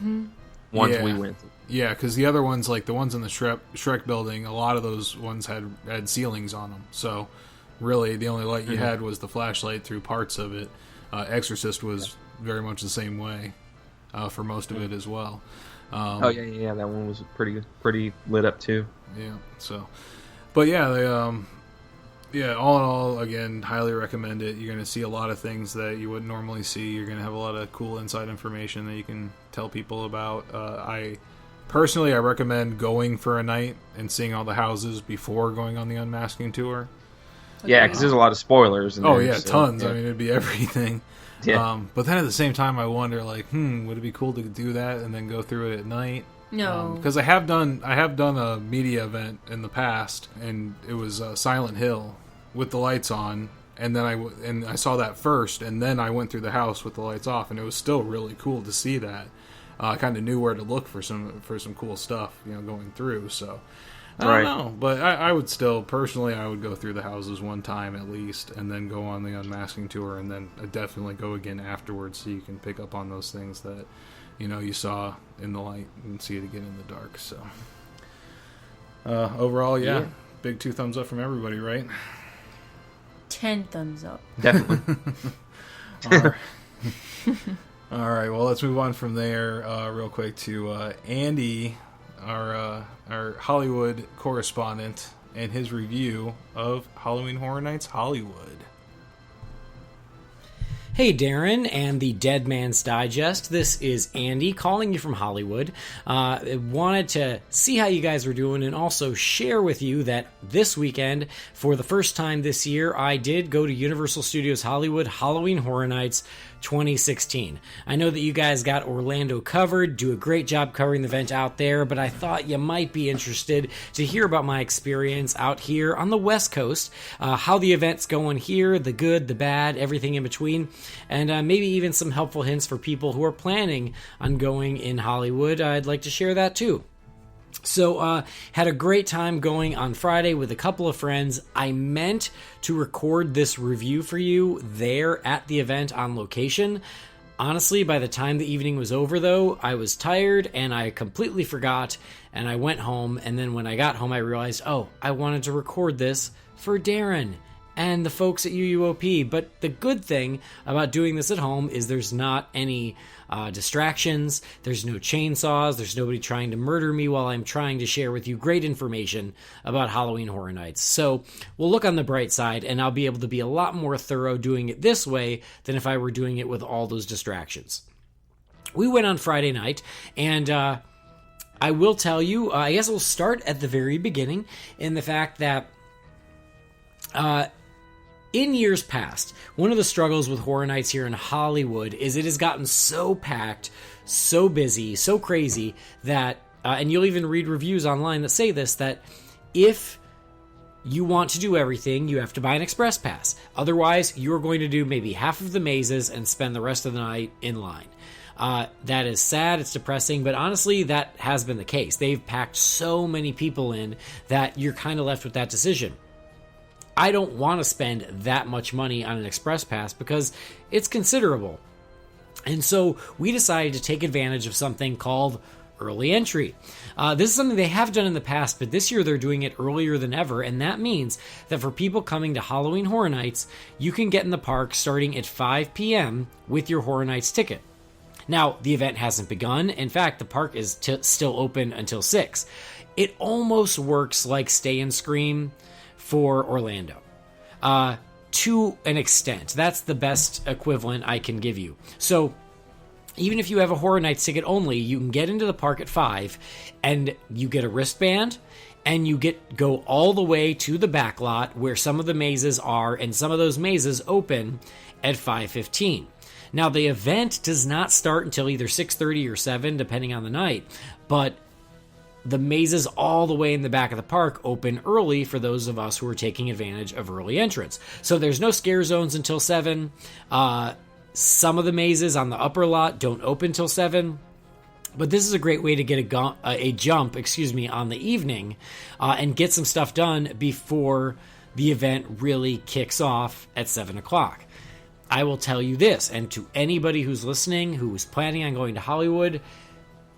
ones we went to. Yeah, because the other ones, like the ones in the Shrek building, a lot of those ones had ceilings on them. So really, the only light you had was the flashlight through parts of it. Exorcist was very much the same way for most of it as well. That one was pretty lit up too. Yeah. So, but yeah, Yeah, all in all, again, highly recommend it. You're going to see a lot of things that you wouldn't normally see. You're going to have a lot of cool inside information that you can tell people about. I recommend going for a night and seeing all the houses before going on the unmasking tour. Yeah, because there's a lot of spoilers. In there, tons. Yeah. I mean, it'd be everything. Yeah. But then at the same time, I wonder, like, would it be cool to do that and then go through it at night? No, because I have done a media event in the past, and it was Silent Hill with the lights on, and then I saw that first, and then I went through the house with the lights off, and it was still really cool to see that. I kind of knew where to look for some cool stuff, going through. So I don't know, but I would still personally I would go through the houses one time at least, and then go on the unmasking tour, and then definitely go again afterwards so you can pick up on those things that you saw in the light and see it again in the dark. So overall, yeah, big 2 thumbs up from everybody, right? 10 thumbs up. Definitely. All right, well, let's move on from there real quick to Andy, our Hollywood correspondent, and his review of Halloween Horror Nights Hollywood. Hey Darren and the Dead Man's Digest. This is Andy calling you from Hollywood. I wanted to see how you guys were doing and also share with you that this weekend, for the first time this year, I did go to Universal Studios Hollywood Halloween Horror Nights 2016. I know that you guys got Orlando covered, do a great job covering the event out there, but I thought you might be interested to hear about my experience out here on the West Coast, how the event's going here, the good, the bad, everything in between, and maybe even some helpful hints for people who are planning on going in Hollywood. I'd like to share that too. So, had a great time going on Friday with a couple of friends. I meant to record this review for you there at the event on location. Honestly, by the time the evening was over, though, I was tired and I completely forgot, and I went home, and then when I got home, I realized, I wanted to record this for Darren and the folks at UUOP. But the good thing about doing this at home is there's not any distractions, there's no chainsaws, there's nobody trying to murder me while I'm trying to share with you great information about Halloween Horror Nights. So we'll look on the bright side, and I'll be able to be a lot more thorough doing it this way than if I were doing it with all those distractions. We went on Friday night, and I will tell you, I guess we'll start at the very beginning in the fact that in years past, one of the struggles with Horror Nights here in Hollywood is it has gotten so packed, so busy, so crazy that, and you'll even read reviews online that say this, that if you want to do everything, you have to buy an express pass. Otherwise, you're going to do maybe half of the mazes and spend the rest of the night in line. That is sad, it's depressing, but honestly, that has been the case. They've packed so many people in that you're kind of left with that decision. I don't want to spend that much money on an express pass because it's considerable. And so we decided to take advantage of something called early entry. This is something they have done in the past, but this year they're doing it earlier than ever, and that means that for people coming to Halloween Horror Nights, you can get in the park starting at 5 p.m. with your Horror Nights ticket. Now, the event hasn't begun. In fact, the park is still open until 6. It almost works like Stay and Scream for Orlando. To an extent. That's the best equivalent I can give you. So, even if you have a Horror Nights ticket only, you can get into the park at 5, and you get a wristband, and you go all the way to the back lot where some of the mazes are, and some of those mazes open at 5:15. Now, the event does not start until either 6:30 or 7, depending on the night, but the mazes all the way in the back of the park open early for those of us who are taking advantage of early entrance. So there's no scare zones until 7. Some of the mazes on the upper lot don't open till 7. But this is a great way to get a jump on the evening and get some stuff done before the event really kicks off at 7 o'clock. I will tell you this, and to anybody who's listening who is planning on going to Hollywood,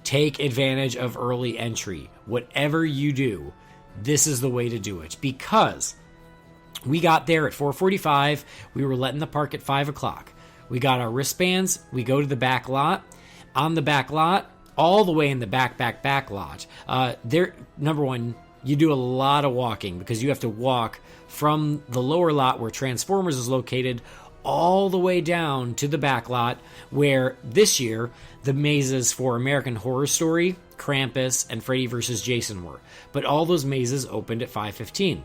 take advantage of early entry. Whatever you do, this is the way to do it. Because we got there at 4:45. We were let in the park at 5 o'clock. We got our wristbands. We go to the back lot. On the back lot, all the way in the back lot, there, number one, you do a lot of walking because you have to walk from the lower lot where Transformers is located all the way down to the back lot where this year the mazes for American Horror Story, Krampus, and Freddy vs. Jason were. But all those mazes opened at 5:15.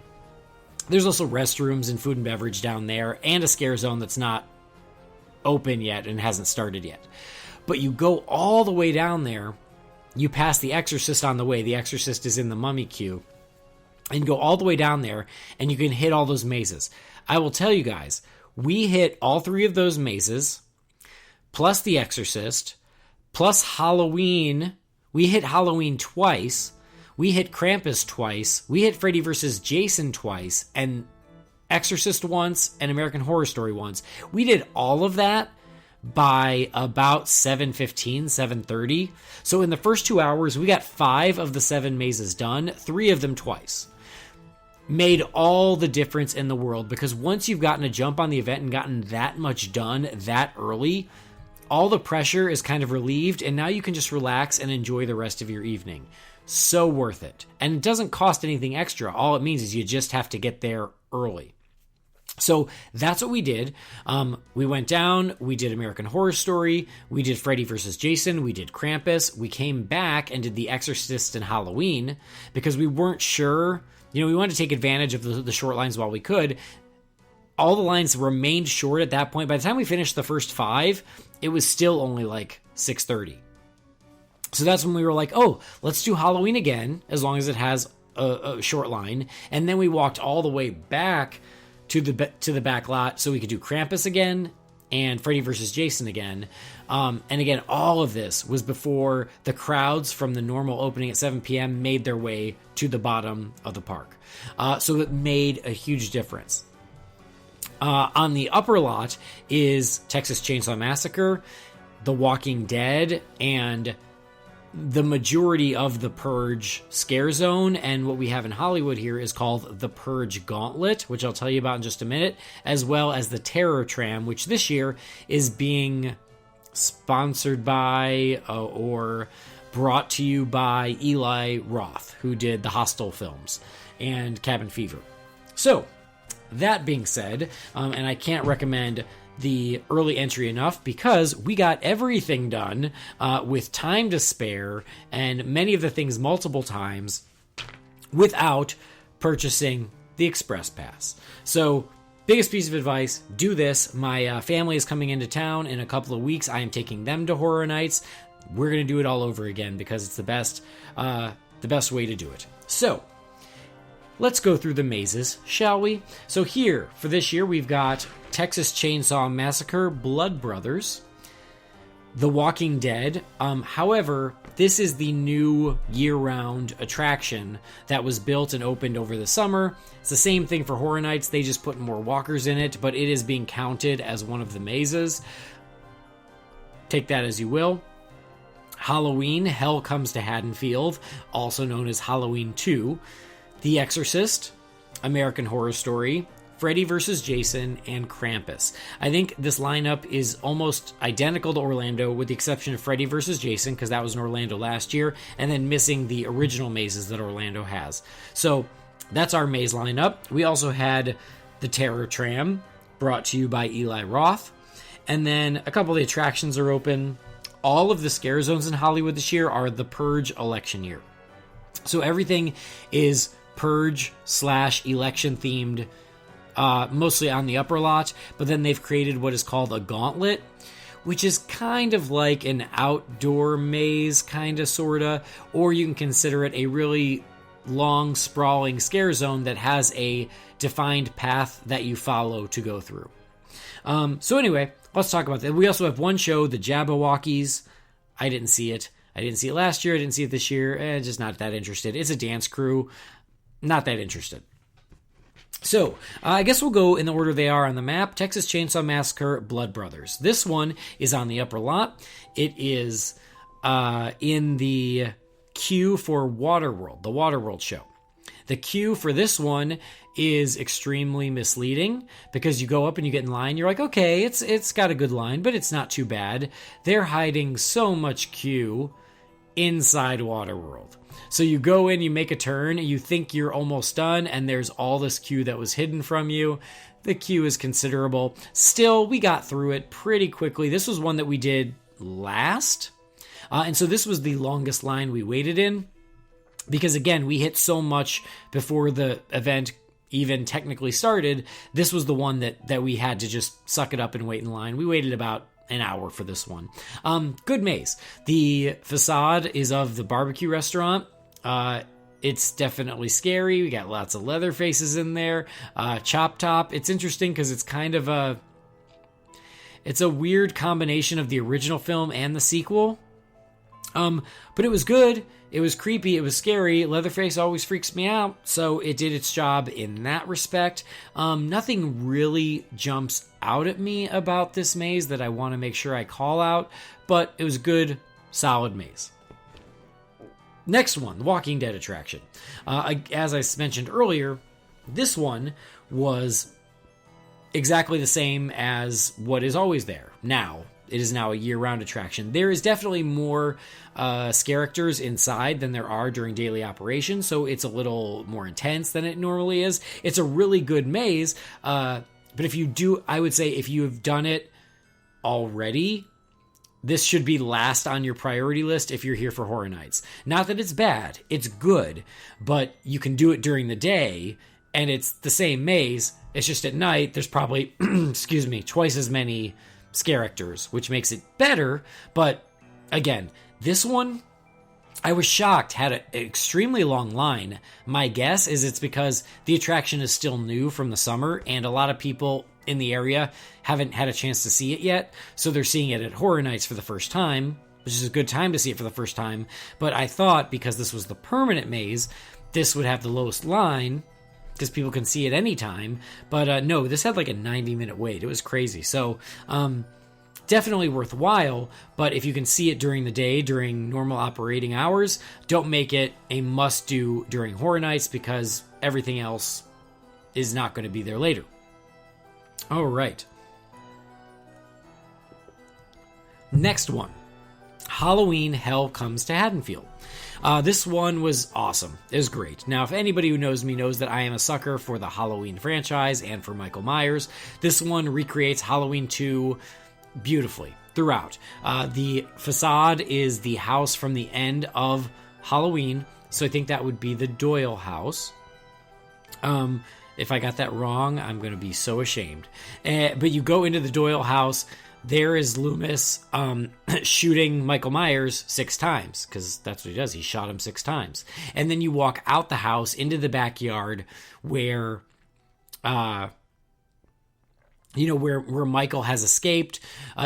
There's also restrooms and food and beverage down there and a scare zone that's not open yet and hasn't started yet. But you go all the way down there, you pass The Exorcist on the way. The Exorcist is in the Mummy queue. And go all the way down there and you can hit all those mazes. I will tell you guys, we hit all 3 of those mazes, plus The Exorcist, plus Halloween. We hit Halloween twice. We hit Krampus twice. We hit Freddy vs. Jason twice. And Exorcist once and American Horror Story once. We did all of that by about 7:15, 7:30. So in the first 2 hours, we got 5 of the 7 mazes done, 3 of them twice. Made all the difference in the world because once you've gotten a jump on the event and gotten that much done that early, all the pressure is kind of relieved and now you can just relax and enjoy the rest of your evening. So worth it. And it doesn't cost anything extra. All it means is you just have to get there early. So that's what we did. We went down, we did American Horror Story, we did Freddy vs. Jason, we did Krampus, we came back and did The Exorcist and Halloween because we weren't sure. We wanted to take advantage of the short lines while we could. All the lines remained short at that point. By the time we finished the first 5, it was still only like 6:30. So that's when we were like, oh, let's do Halloween again, as long as it has a short line. And then we walked all the way back to the back lot so we could do Krampus again and Freddy vs. Jason again. And again, all of this was before the crowds from the normal opening at 7 p.m. made their way to the bottom of the park. So it made a huge difference. On the upper lot is Texas Chainsaw Massacre, The Walking Dead, and the majority of the Purge scare zone. And what we have in Hollywood here is called the Purge Gauntlet, which I'll tell you about in just a minute, as well as the Terror Tram, which this year is being sponsored by or brought to you by Eli Roth, who did the Hostel films and Cabin Fever. So that being said, and I can't recommend the early entry enough because we got everything done with time to spare and many of the things multiple times without purchasing the Express Pass. So biggest piece of advice, do this. My family is coming into town in a couple of weeks. I am taking them to Horror Nights. We're going to do it all over again because it's the best way to do it. So let's go through the mazes, shall we? So here, for this year, we've got Texas Chainsaw Massacre, Blood Brothers, The Walking Dead. However, this is the new year-round attraction that was built and opened over the summer. It's the same thing for Horror Nights. They just put more walkers in it, but it is being counted as one of the mazes. Take that as you will. Halloween, Hell Comes to Haddonfield, also known as Halloween 2. The Exorcist, American Horror Story, Freddy vs. Jason, and Krampus. I think this lineup is almost identical to Orlando with the exception of Freddy vs. Jason, because that was in Orlando last year, and then missing the original mazes that Orlando has. So that's our maze lineup. We also had the Terror Tram, brought to you by Eli Roth. And then a couple of the attractions are open. All of the scare zones in Hollywood this year are the Purge election year. So everything is Purge/election themed, mostly on the upper lot, but then they've created what is called a gauntlet, which is kind of like an outdoor maze, kind of, sorta, or you can consider it a really long, sprawling scare zone that has a defined path that you follow to go through. So anyway, let's talk about that. We also have one show, the Jabberwockies. I didn't see it. I didn't see it last year. I didn't see it this year. Just not that interested. It's a dance crew. Not that interested. So, I guess we'll go in the order they are on the map. Texas Chainsaw Massacre, Blood Brothers. This one is on the upper lot. It is in the queue for Waterworld, the Waterworld show. The queue for this one is extremely misleading because you go up and you get in line. You're like, okay, it's got a good line, but it's not too bad. They're hiding so much queue inside Waterworld. So you go in, you make a turn, you think you're almost done, and there's all this queue that was hidden from you. The queue is considerable. Still, we got through it pretty quickly. This was one that we did last. And so this was the longest line we waited in. Because again, we hit so much before the event even technically started. This was the one that we had to just suck it up and wait in line. We waited about an hour for this one. Good maze. The facade is of the barbecue restaurant. It's definitely scary. We got lots of leather faces in there. Chop Top. It's interesting because it's kind of it's a weird combination of the original film and the sequel. But it was good. It was creepy. It was scary. Leatherface always freaks me out, so it did its job in that respect. Nothing really jumps out at me about this maze that I want to make sure I call out, but it was a good, solid maze. Next one, the Walking Dead attraction. As I mentioned earlier, this one was exactly the same as what is always there now. It is now a year-round attraction. There is definitely more characters inside than there are during daily operations, so it's a little more intense than it normally is. It's a really good maze, but I would say if you have done it already, this should be last on your priority list if you're here for Horror Nights. Not that it's bad, it's good, but you can do it during the day, and it's the same maze. It's just at night, there's probably, twice as many characters, which makes it better. But again, this one, I was shocked, had an extremely long line. My guess is it's because the attraction is still new from the summer, and a lot of people in the area haven't had a chance to see it yet, so they're seeing it at Horror Nights for the first time, which is a good time to see it for the first time. But I thought, because this was the permanent maze, this would have the lowest line, because people can see it anytime. But no, this had like a 90-minute wait. It was crazy. So definitely worthwhile, but if you can see it during the day, during normal operating hours, don't make it a must-do during Horror Nights, because everything else is not going to be there later. All right. Next one. Halloween Hell Comes to Haddonfield. This one was awesome. It was great. Now, if anybody who knows me knows that I am a sucker for the Halloween franchise and for Michael Myers, this one recreates Halloween 2 beautifully throughout. The facade is the house from the end of Halloween, so I think that would be the Doyle house. If I got that wrong, I'm going to be so ashamed. But you go into the Doyle house. There is Loomis shooting Michael Myers 6 times, because that's what he does. He shot him 6 times. And then you walk out the house into the backyard where, where Michael has escaped.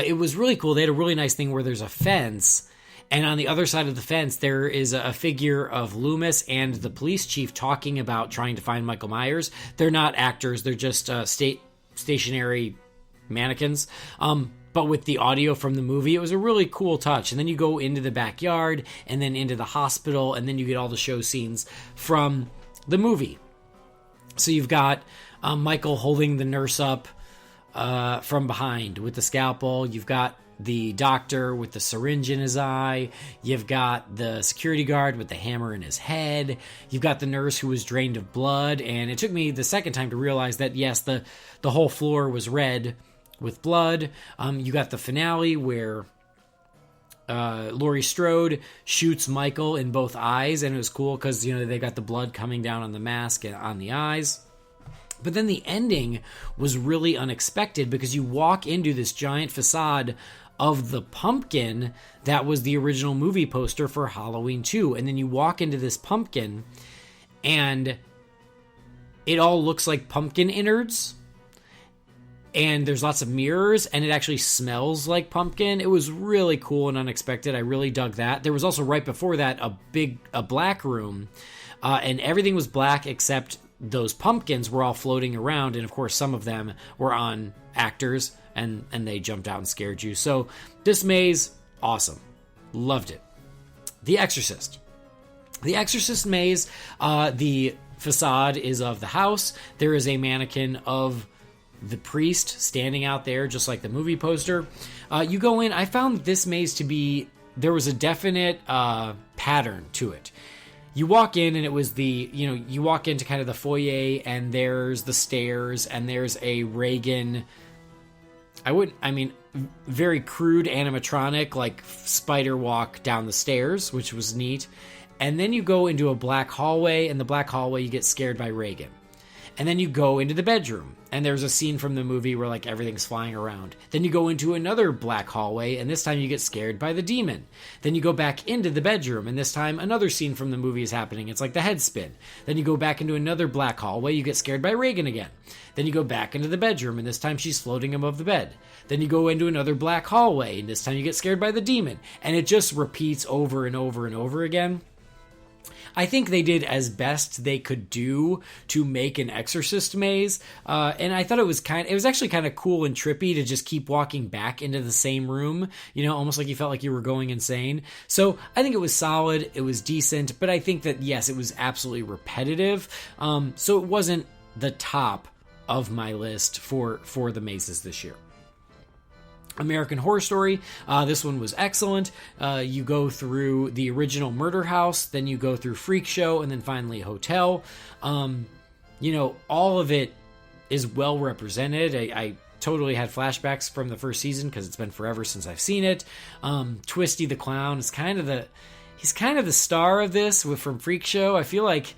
It was really cool. They had a really nice thing where there's a fence, and on the other side of the fence, there is a figure of Loomis and the police chief talking about trying to find Michael Myers. They're not actors. They're just stationary mannequins. But with the audio from the movie, it was a really cool touch. And then you go into the backyard, and then into the hospital, and then you get all the show scenes from the movie. So you've got Michael holding the nurse up from behind with the scalpel. You've got the doctor with the syringe in his eye. You've got the security guard with the hammer in his head. You've got the nurse who was drained of blood. And it took me the second time to realize that, yes, the whole floor was red with blood. You got the finale where Laurie Strode shoots Michael in both eyes, and it was cool because they got the blood coming down on the mask and on the eyes. But then the ending was really unexpected, because you walk into this giant facade of the pumpkin that was the original movie poster for Halloween 2, and then you walk into this pumpkin and it all looks like pumpkin innards. And there's lots of mirrors, and it actually smells like pumpkin. It was really cool and unexpected. I really dug that. There was also, right before that, a black room, and everything was black except those pumpkins were all floating around, and of course some of them were on actors, and they jumped out and scared you. So this maze, awesome. Loved it. The Exorcist. The Exorcist maze, the facade is of the house. There is a mannequin of the priest standing out there, just like the movie poster. You go in. I found this maze to be there was a definite pattern to it. You walk in and it was you walk into kind of the foyer and there's the stairs and there's a Reagan, very crude animatronic, like spider walk down the stairs, which was neat. And then you go into a black hallway, and the black hallway you get scared by Reagan. And then you go into the bedroom, and there's a scene from the movie where like everything's flying around. Then you go into another black hallway, and this time you get scared by the demon. Then you go back into the bedroom, and this time another scene from the movie is happening. It's like the head spin. Then you go back into another black hallway, you get scared by Reagan again. Then you go back into the bedroom, and this time she's floating above the bed. Then you go into another black hallway, and this time you get scared by the demon. And it just repeats over and over and over again. I think they did as best they could do to make an Exorcist maze, and I thought it was actually kind of cool and trippy to just keep walking back into the same room, almost like you felt like you were going insane. So I think it was solid, it was decent, but I think that, yes, it was absolutely repetitive, so it wasn't the top of my list for the mazes this year. American Horror Story, this one was excellent. You go through the original Murder House, then you go through Freak Show, and then finally Hotel. All of it is well represented. I totally had flashbacks from the first season because it's been forever since I've seen it. Twisty the Clown is he's kind of the star of this from Freak Show. I feel like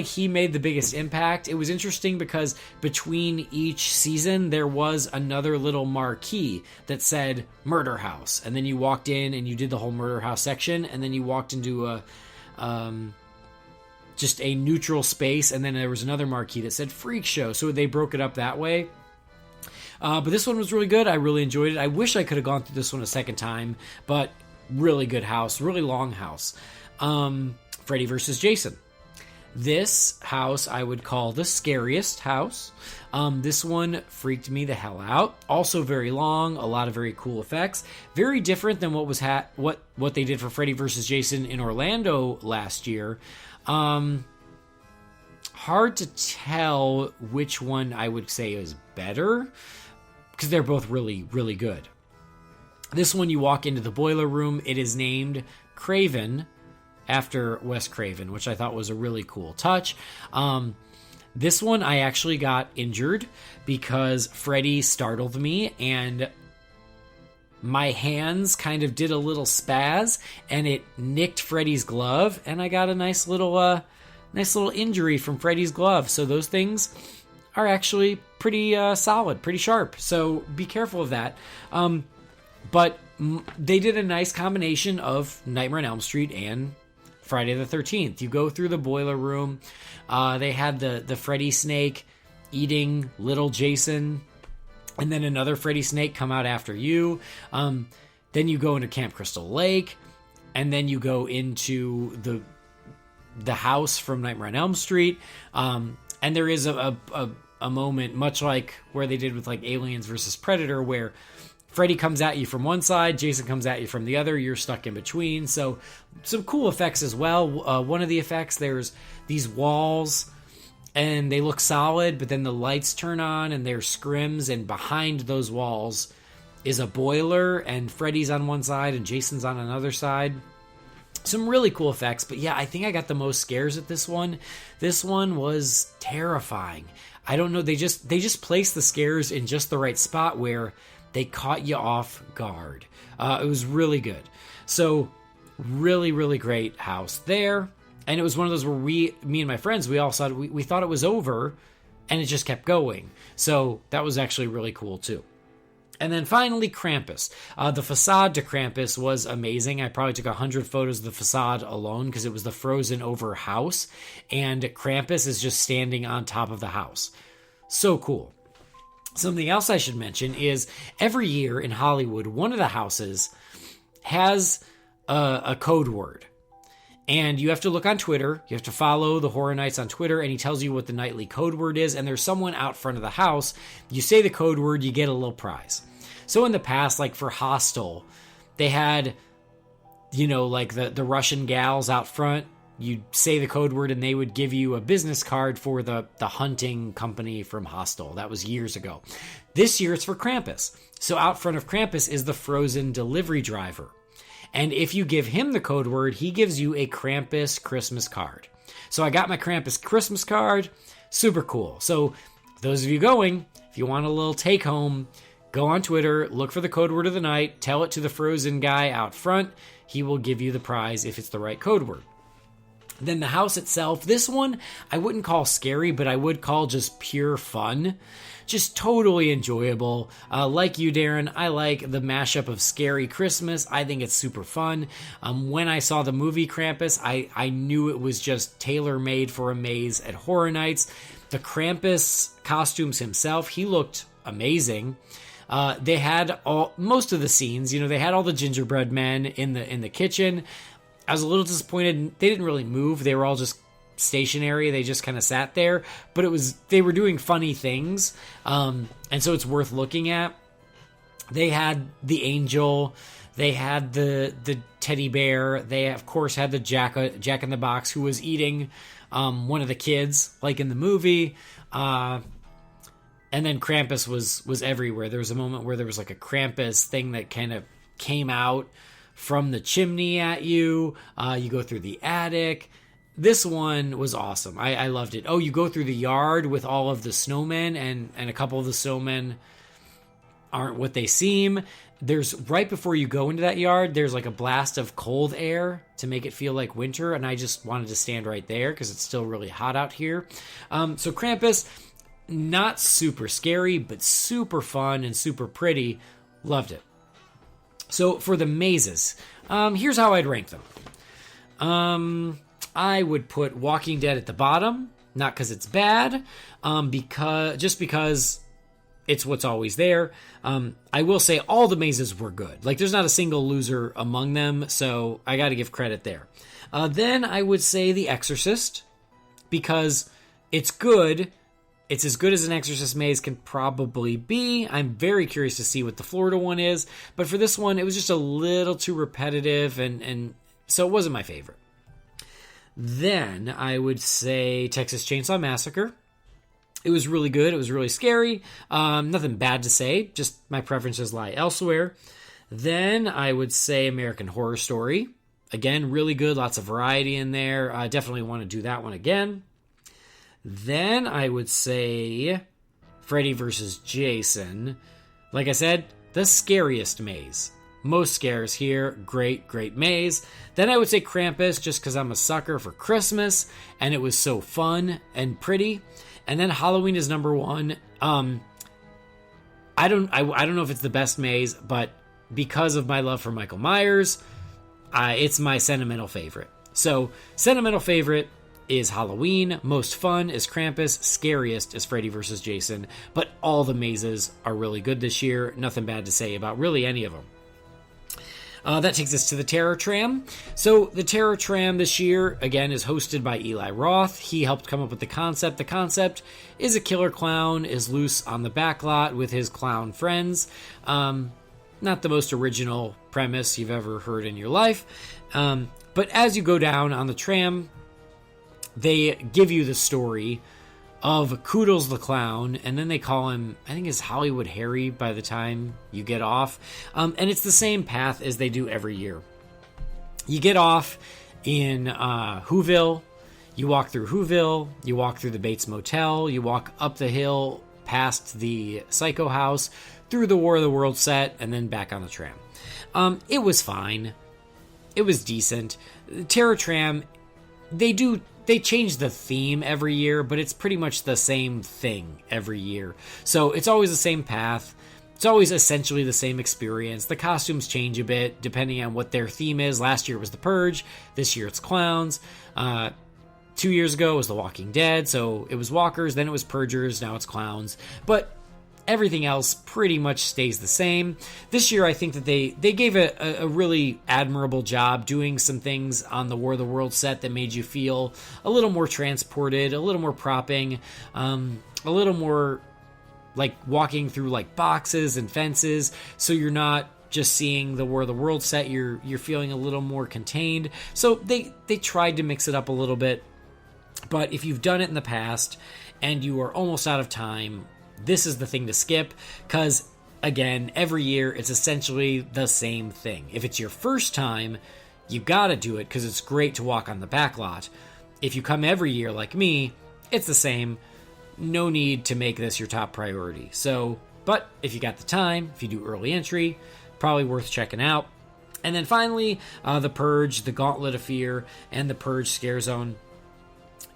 he made the biggest impact. It was interesting because between each season there was another little marquee that said Murder House, and then you walked in and you did the whole Murder House section, and then you walked into just a neutral space, and then there was another marquee that said Freak Show. So they broke it up that way. But this one was really good. I really enjoyed it. I wish I could have gone through this one a second time, but really good house, really long house. Freddy vs. Jason. This house I would call the scariest house. This one freaked me the hell out. Also very long, a lot of very cool effects. Very different than what was what they did for Freddy vs. Jason in Orlando last year. Hard to tell which one I would say is better, because they're both really, really good. This one, you walk into the boiler room. It is named Craven after Wes Craven, which I thought was a really cool touch. This one, I actually got injured because Freddy startled me, and my hands kind of did a little spaz, and it nicked Freddy's glove, and I got a nice little injury from Freddy's glove. So those things are actually pretty solid, pretty sharp. So be careful of that. But they did a nice combination of Nightmare on Elm Street and Friday the 13th. You go through the boiler room. They had the Freddy snake eating little Jason, and then another Freddy snake come out after you. Then you go into Camp Crystal Lake, and then you go into the house from Nightmare on Elm Street. And there is a moment, much like where they did with like Aliens versus Predator, where Freddy comes at you from one side, Jason comes at you from the other, you're stuck in between. So some cool effects as well. One of the effects, there's these walls, and they look solid, but then the lights turn on, and there's scrims, and behind those walls is a boiler, and Freddy's on one side, and Jason's on another side. Some really cool effects, but yeah, I think I got the most scares at this one. This one was terrifying. I don't know, they just placed the scares in just the right spot where they caught you off guard. It was really good. So really, really great house there. And it was one of those where me and my friends, we all saw it, we thought it was over, and it just kept going. So that was actually really cool too. And then finally, Krampus. The facade to Krampus was amazing. I probably took 100 photos of the facade alone because it was the frozen over house, and Krampus is just standing on top of the house. So cool. Something else I should mention is every year in Hollywood, one of the houses has a code word. And you have to look on Twitter. You have to follow the Horror Nights on Twitter, and he tells you what the nightly code word is. And there's someone out front of the house. You say the code word, you get a little prize. So in the past, like for Hostel, they had, like the Russian gals out front. You'd say the code word and they would give you a business card for the hunting company from Hostel. That was years ago. This year it's for Krampus. So out front of Krampus is the frozen delivery driver. And if you give him the code word, he gives you a Krampus Christmas card. So I got my Krampus Christmas card. Super cool. So those of you going, if you want a little take home, go on Twitter, look for the code word of the night, tell it to the frozen guy out front. He will give you the prize if it's the right code word. Then the house itself, this one I wouldn't call scary, but I would call just pure fun. Just totally enjoyable. Like you, Darren, I like the mashup of Scary Christmas. I think it's super fun. When I saw the movie Krampus, I knew it was just tailor-made for a maze at Horror Nights. The Krampus costumes himself, he looked amazing. They had most of the scenes. They had all the gingerbread men in the kitchen. I was a little disappointed. They didn't really move. They were all just stationary. They just kind of sat there. But they were doing funny things, and so it's worth looking at. They had the angel. They had the teddy bear. They of course had the Jack in the Box who was eating one of the kids, like in the movie. And then Krampus was everywhere. There was a moment where there was like a Krampus thing that kind of came out from the chimney at you. You go through the attic. This one was awesome. I loved it. Oh, you go through the yard with all of the snowmen, and a couple of the snowmen aren't what they seem. There's, right before you go into that yard, there's like a blast of cold air to make it feel like winter, and I just wanted to stand right there because it's still really hot out here. So Krampus, not super scary, but super fun and super pretty. Loved it. So for the mazes, here's how I'd rank them. I would put Walking Dead at the bottom, not because it's bad, because it's what's always there. I will say all the mazes were good. Like, there's not a single loser among them, so I got to give credit there. Then I would say The Exorcist, because it's good. It's as good as an Exorcist maze can probably be. I'm very curious to see what the Florida one is, but for this one, it was just a little too repetitive, and so it wasn't my favorite. Then I would say Texas Chainsaw Massacre. It was really good. It was really scary. Nothing bad to say. Just my preferences lie elsewhere. Then I would say American Horror Story. Again, really good. Lots of variety in there. I definitely want to do that one again. Then I would say Freddy vs. Jason. Like I said, the scariest maze. Most scares here. Great, great maze. Then I would say Krampus, just because I'm a sucker for Christmas, and it was so fun and pretty. And then Halloween is number one. I don't know if it's the best maze, but because of my love for Michael Myers, it's my sentimental favorite. So sentimental favorite is Halloween, most fun is Krampus, scariest is Freddy vs. Jason. But all the mazes are really good this year. Nothing bad to say about really any of them. That takes us to the Terror Tram. So the Terror Tram this year, again, is hosted by Eli Roth. He helped come up with the concept. The concept is a killer clown is loose on the backlot with his clown friends. Not the most original premise you've ever heard in your life. But as you go down on the tram, they give you the story of Koodles the Clown, and then they call him, I think it's Hollywood Harry by the time you get off. And it's the same path as they do every year. You get off in Whoville, you walk through Whoville, you walk through the Bates Motel, you walk up the hill past the Psycho House, through the War of the Worlds set, and then back on the tram. It was fine. It was decent. Terror Tram, they change the theme every year, but it's pretty much the same thing every year. So it's always the same path. It's always essentially the same experience. The costumes change a bit depending on what their theme is. Last year it was The Purge. This year it's clowns. 2 years ago it was The Walking Dead. So it was walkers, then it was purgers, now it's clowns. But everything else pretty much stays the same. This year, I think that they gave a really admirable job doing some things on the War of the Worlds set that made you feel a little more transported, a little more propping, a little more like walking through like boxes and fences, so you're not just seeing the War of the Worlds set, you're feeling a little more contained. So they tried to mix it up a little bit, but if you've done it in the past and you are almost out of time, this is the thing to skip, because again, every year it's essentially the same thing. If it's your first time, you gotta do it because it's great to walk on the back lot. If you come every year like me, it's the same. No need to make this your top priority. So, but if you got the time, if you do early entry, probably worth checking out. And then finally, The Purge, The Gauntlet of Fear, and The Purge Scare Zone.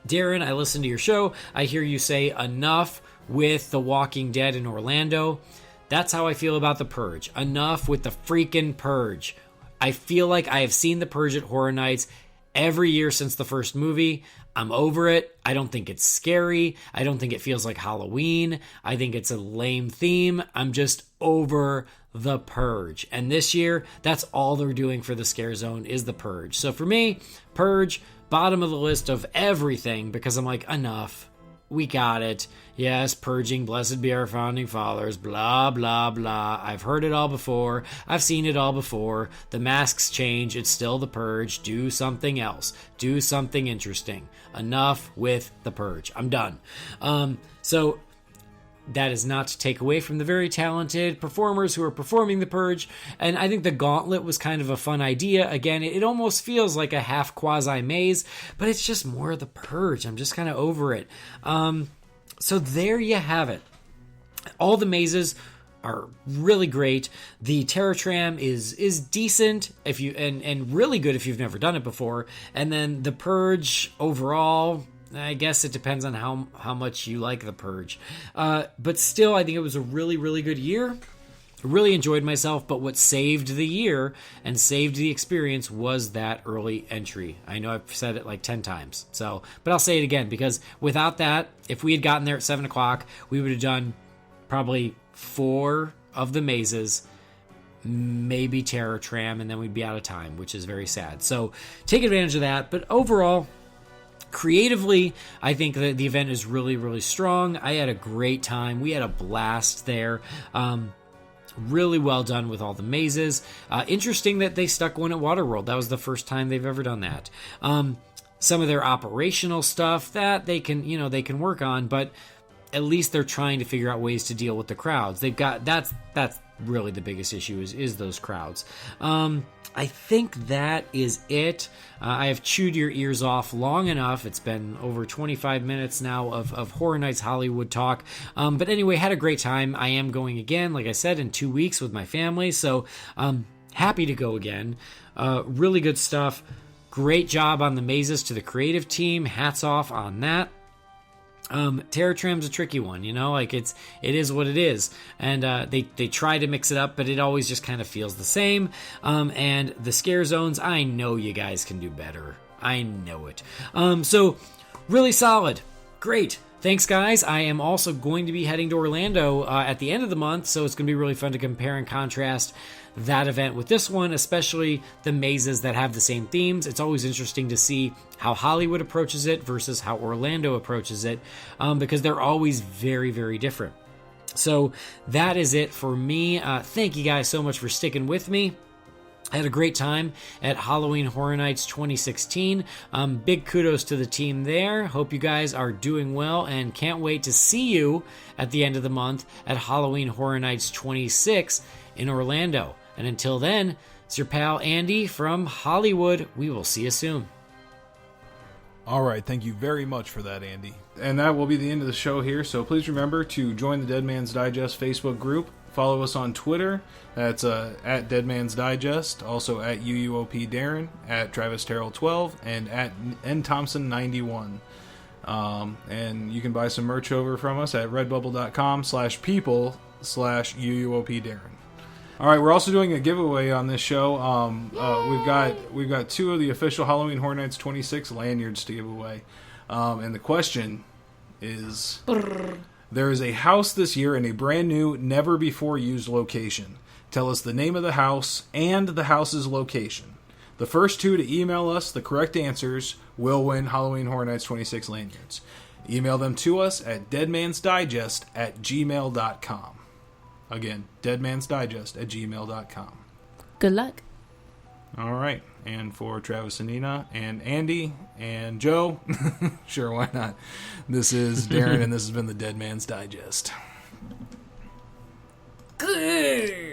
Darren, I listened to your show. I hear you say enough with The Walking Dead in Orlando. That's how I feel about The Purge. Enough with the freaking Purge. I feel like I have seen The Purge at Horror Nights every year since the first movie. I'm over it. I don't think it's scary. I don't think it feels like Halloween. I think it's a lame theme. I'm just over The Purge. And this year, that's all they're doing for the Scare Zone is The Purge. So for me, Purge, bottom of the list of everything because I'm like, enough. We got it. Yes, purging, blessed be our founding fathers, blah, blah, blah. I've heard it all before. I've seen it all before. The masks change. It's still The Purge. Do something else. Do something interesting. Enough with The Purge. I'm done. So that is not to take away from the very talented performers who are performing The Purge. And I think the Gauntlet was kind of a fun idea. Again, it almost feels like a half quasi maze, but it's just more of The Purge. I'm just kind of over it. So there you have it. All the mazes are really great. The Terror Tram is decent if you and really good if you've never done it before. And then The Purge overall, I guess it depends on how much you like The Purge. But still, I think it was a really, really good year. I really enjoyed myself, but what saved the year and saved the experience was that early entry. I know I've said it like 10 times, but I'll say it again, because without that, if we had gotten there at 7 o'clock, we would have done probably 4 of the mazes, maybe Terror Tram, and then we'd be out of time, which is very sad. So take advantage of that, but overall, creatively, I think that the event is really, really strong. I had a great time. We had a blast there. Really well done with all the mazes. Interesting that they stuck one at Waterworld. That was the first time they've ever done that. Some of their operational stuff that they can work on, but at least they're trying to figure out ways to deal with the crowds. They've got that's really the biggest issue is those crowds. I think that is it. I have chewed your ears off long enough. It's been over 25 minutes now of Horror Nights Hollywood talk. But anyway, had a great time. I am going again, like I said, in 2 weeks with my family. So happy to go again. Really good stuff. Great job on the mazes to the creative team. Hats off on that. Terror Tram's a tricky one, it is what it is. And they try to mix it up, but it always just kind of feels the same. And the Scare Zones, I know you guys can do better. I know it. So really solid. Great. Thanks, guys. I am also going to be heading to Orlando at the end of the month, so it's going to be really fun to compare and contrast that event with this one, especially the mazes that have the same themes. It's always interesting to see how Hollywood approaches it versus how Orlando approaches it, because they're always very, very different. So that is it for me. Thank you guys so much for sticking with me. I had a great time at Halloween Horror Nights 2016. Big kudos to the team there. Hope you guys are doing well and can't wait to see you at the end of the month at Halloween Horror Nights 26 in Orlando. And until then, it's your pal Andy from Hollywood. We will see you soon. All right, thank you very much for that, Andy. And that will be the end of the show here, so please remember to join the Dead Man's Digest Facebook group. Follow us on Twitter. That's at Dead Man's Digest, also at UUOP Darren, at Travis Terrell 12, and at NThompson91. And you can buy some merch over from us at redbubble.com/people/UUOP Darren. All right, we're also doing a giveaway on this show. We've got 2 of the official Halloween Horror Nights 26 lanyards to give away. And the question is, there is a house this year in a brand new, never before used location. Tell us the name of the house and the house's location. The first 2 to email us the correct answers will win Halloween Horror Nights 26 lanyards. Email them to us at deadmansdigest@gmail.com. Again, deadmansdigest@gmail.com. Good luck. All right. And for Travis and Nina and Andy and Joe, sure, why not? This is Darren, and this has been the Dead Man's Digest. Good.